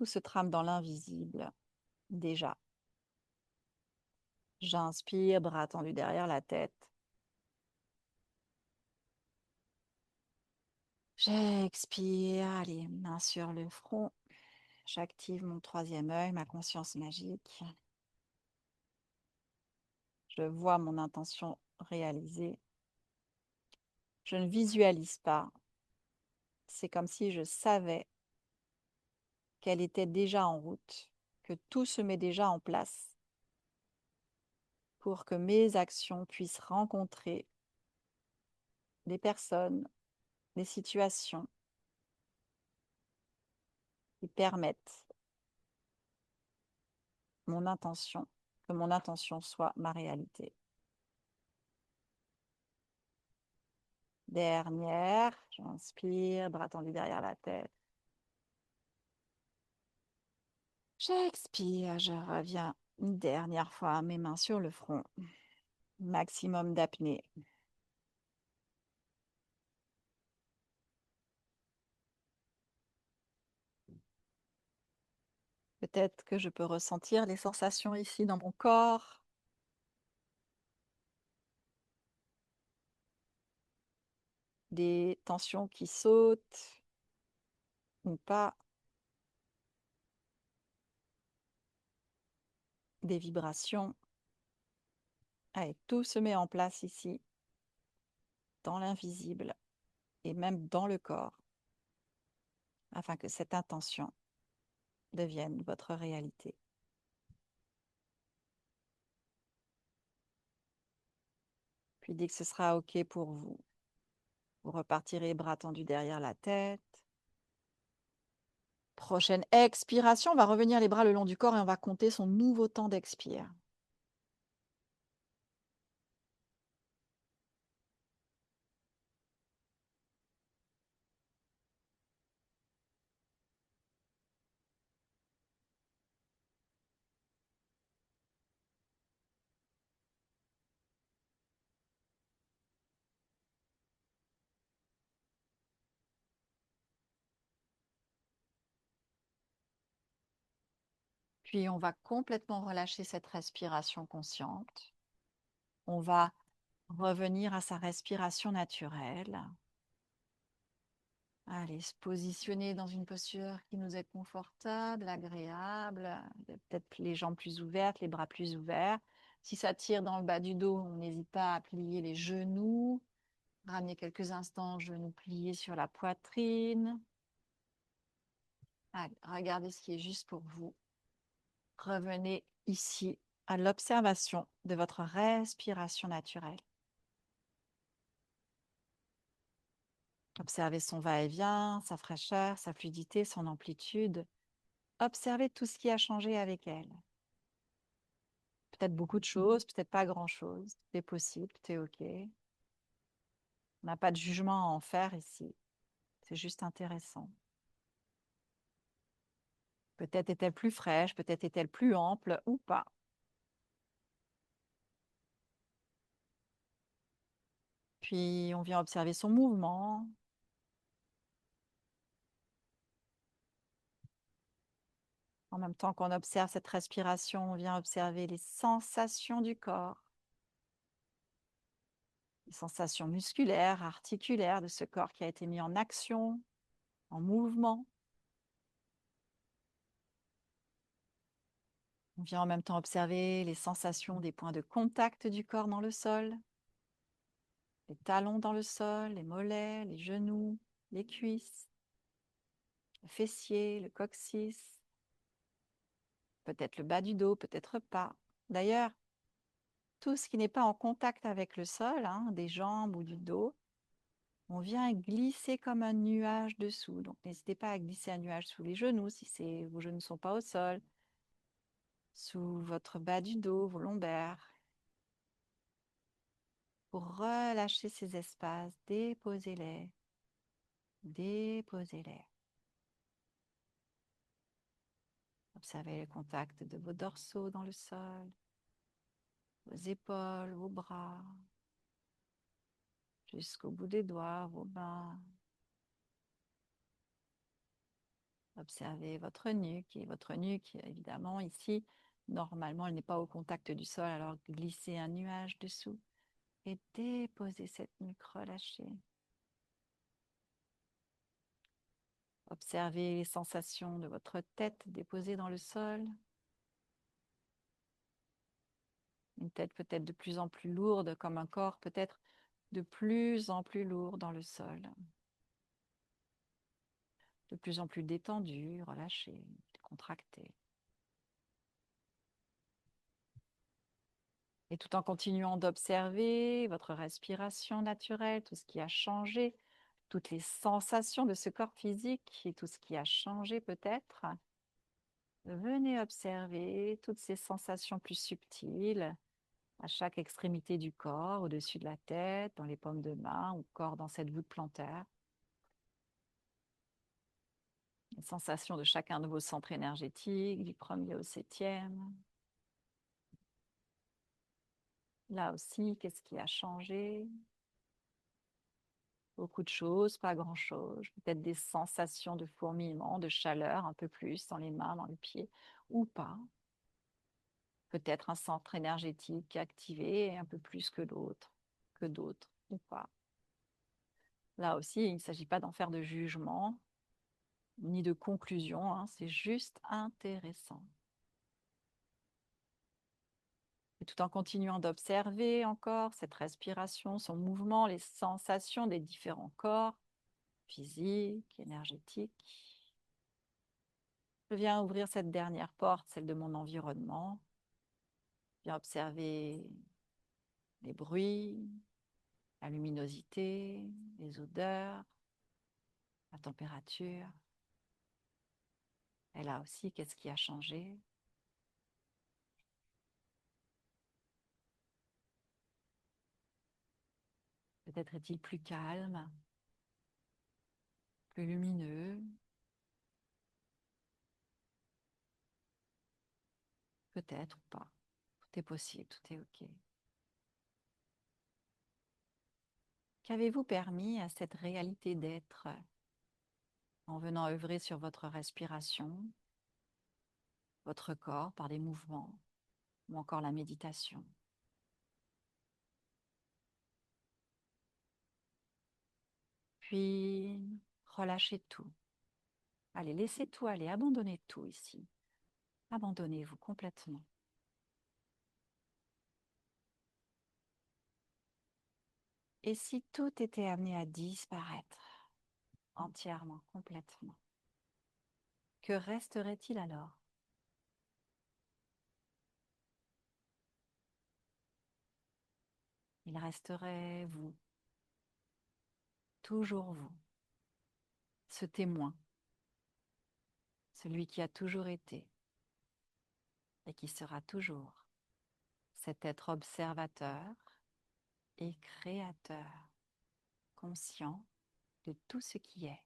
[SPEAKER 1] tout se trame dans l'invisible, déjà. J'inspire, bras tendus derrière la tête. J'expire, allez, main sur le front. J'active mon troisième œil, ma conscience magique. Je vois mon intention réalisée. Je ne visualise pas. C'est comme si je savais qu'elle était déjà en route, que tout se met déjà en place pour que mes actions puissent rencontrer des personnes, des situations qui permettent mon intention, que mon intention soit ma réalité. Dernière, j'inspire, bras tendus derrière la tête. J'expire, je reviens une dernière fois, mes mains sur le front. Maximum d'apnée. Peut-être que je peux ressentir les sensations ici dans mon corps. Des tensions qui sautent ou pas. Des vibrations. Allez, tout se met en place ici, dans l'invisible et même dans le corps, afin que cette intention devienne votre réalité. Puis dès que ce sera OK pour vous, vous repartirez bras tendus derrière la tête. Prochaine expiration, on va revenir les bras le long du corps et on va compter son nouveau temps d'expire. Puis on va complètement relâcher cette respiration consciente. On va revenir à sa respiration naturelle. Allez, se positionner dans une posture qui nous est confortable, agréable. Peut-être les jambes plus ouvertes, les bras plus ouverts. Si ça tire dans le bas du dos, on n'hésite pas à plier les genoux. Ramener quelques instants, genoux pliés sur la poitrine. Allez, regardez ce qui est juste pour vous. Revenez ici à l'observation de votre respiration naturelle. Observez son va-et-vient, sa fraîcheur, sa fluidité, son amplitude. Observez tout ce qui a changé avec elle. Peut-être beaucoup de choses, peut-être pas grand-chose. C'est possible, c'est OK. On n'a pas de jugement à en faire ici. C'est juste intéressant. Peut-être est-elle plus fraîche, peut-être est-elle plus ample ou pas. Puis on vient observer son mouvement. En même temps qu'on observe cette respiration, on vient observer les sensations du corps. Les sensations musculaires, articulaires de ce corps qui a été mis en action, en mouvement. On vient en même temps observer les sensations des points de contact du corps dans le sol. Les talons dans le sol, les mollets, les genoux, les cuisses, le fessier, le coccyx, peut-être le bas du dos, peut-être pas. D'ailleurs, tout ce qui n'est pas en contact avec le sol, des jambes ou du dos, on vient glisser comme un nuage dessous. Donc, n'hésitez pas à glisser un nuage sous les genoux si vos genoux ne sont pas au sol, sous votre bas du dos, vos lombaires. Pour relâcher ces espaces, déposez-les, déposez-les. Observez le contact de vos dorsaux dans le sol, vos épaules, vos bras, jusqu'au bout des doigts, vos mains. Observez votre nuque et votre nuque, évidemment, ici, normalement, elle n'est pas au contact du sol, alors glissez un nuage dessous et déposez cette nuque relâchée. Observez les sensations de votre tête déposée dans le sol. Une tête peut-être de plus en plus lourde, comme un corps peut-être de plus en plus lourd dans le sol. De plus en plus détendu, relâché, contracté. Et tout en continuant d'observer votre respiration naturelle, tout ce qui a changé, toutes les sensations de ce corps physique et tout ce qui a changé peut-être, venez observer toutes ces sensations plus subtiles à chaque extrémité du corps, au-dessus de la tête, dans les paumes de main, ou encore dans cette voûte plantaire. Les sensations de chacun de vos centres énergétiques, du premier au septième. Là aussi, qu'est-ce qui a changé? Beaucoup de choses, pas grand-chose. Peut-être des sensations de fourmillement, de chaleur, un peu plus dans les mains, dans les pieds, ou pas. Peut-être un centre énergétique activé un peu plus que d'autres, ou pas. Là aussi, il ne s'agit pas d'en faire de jugement, ni de conclusion, hein, c'est juste intéressant. Et tout en continuant d'observer encore cette respiration, son mouvement, les sensations des différents corps, physiques, énergétiques, je viens ouvrir cette dernière porte, celle de mon environnement. Je viens observer les bruits, la luminosité, les odeurs, la température. Et là aussi, qu'est-ce qui a changé? Peut-être est-il plus calme, plus lumineux. Peut-être ou pas. Tout est possible, tout est OK. Qu'avez-vous permis à cette réalité d'être en venant œuvrer sur votre respiration, votre corps par des mouvements ou encore la méditation? Puis, relâchez tout. Allez, laissez tout aller, abandonnez tout ici. Abandonnez-vous complètement. Et si tout était amené à disparaître, entièrement, complètement, que resterait-il alors? Il resterait vous, toujours vous, ce témoin, celui qui a toujours été et qui sera toujours cet être observateur et créateur, conscient de tout ce qui est.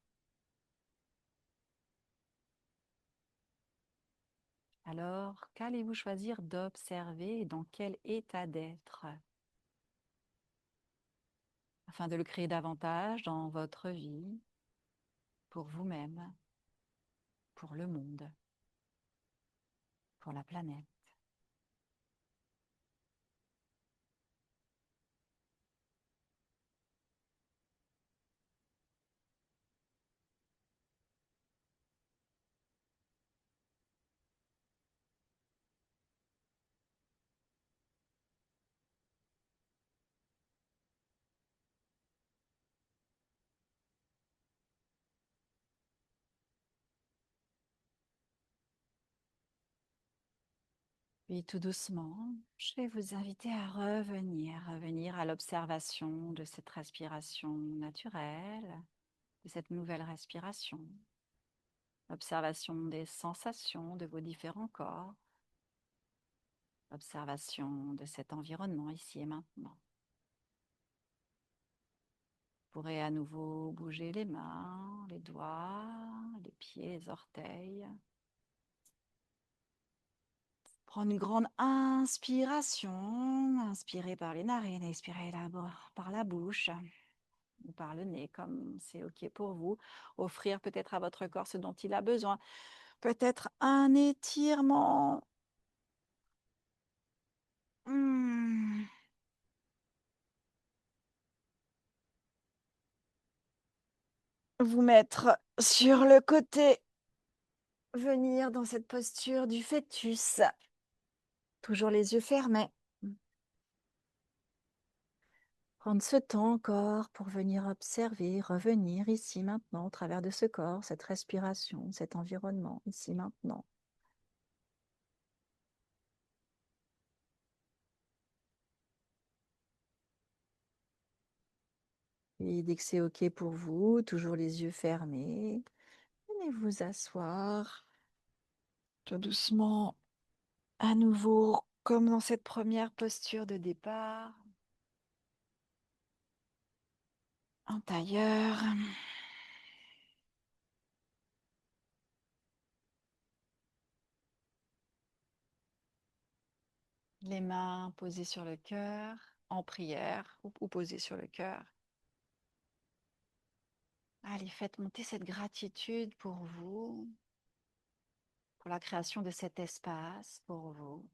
[SPEAKER 1] Alors, qu'allez-vous choisir d'observer et dans quel état d'être afin de le créer davantage dans votre vie, pour vous-même, pour le monde, pour la planète? Puis tout doucement, je vais vous inviter à revenir à l'observation de cette respiration naturelle, de cette nouvelle respiration, l'observation des sensations de vos différents corps, l'observation de cet environnement ici et maintenant. Vous pourrez à nouveau bouger les mains, les doigts, les pieds, les orteils. Prendre une grande inspiration, inspirez par les narines, expirez par la bouche. ou par le nez, comme c'est OK pour vous. Offrir peut-être à votre corps ce dont il a besoin. Peut-être un étirement. Mmh. Vous mettre sur le côté. Venir dans cette posture du fœtus. Toujours les yeux fermés. Prendre ce temps encore pour venir observer, revenir ici maintenant au travers de ce corps, cette respiration, cet environnement, ici maintenant. Et dès que c'est OK pour vous, toujours les yeux fermés, venez vous asseoir tout doucement, à nouveau, comme dans cette première posture de départ, en tailleur. Les mains posées sur le cœur, en prière ou posées sur le cœur. Allez, faites monter cette gratitude pour vous, pour la création de cet espace pour vous.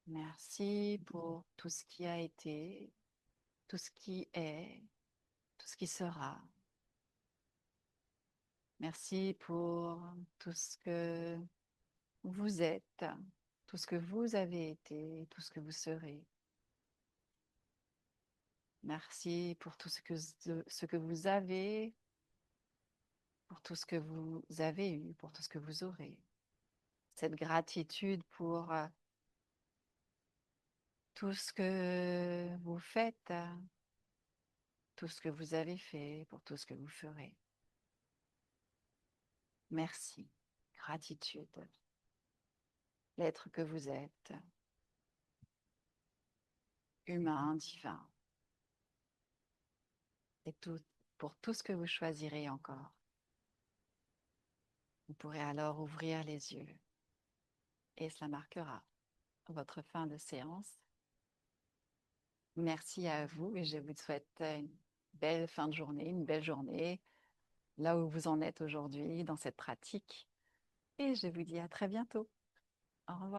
[SPEAKER 1] Merci pour tout ce qui a été, tout ce qui est, tout ce qui sera. Merci pour tout ce que vous êtes, tout ce que vous avez été, tout ce que vous serez. Merci pour tout ce que vous avez, pour tout ce que vous avez eu, pour tout ce que vous aurez. Cette gratitude pour tout ce que vous faites, tout ce que vous avez fait, pour tout ce que vous ferez. Merci, gratitude, l'être que vous êtes, humain, divin, et tout, pour tout ce que vous choisirez encore. Vous pourrez alors ouvrir les yeux et cela marquera votre fin de séance. Merci à vous et je vous souhaite une belle fin de journée, une belle journée, là où vous en êtes aujourd'hui dans cette pratique. Et je vous dis à très bientôt. Au revoir.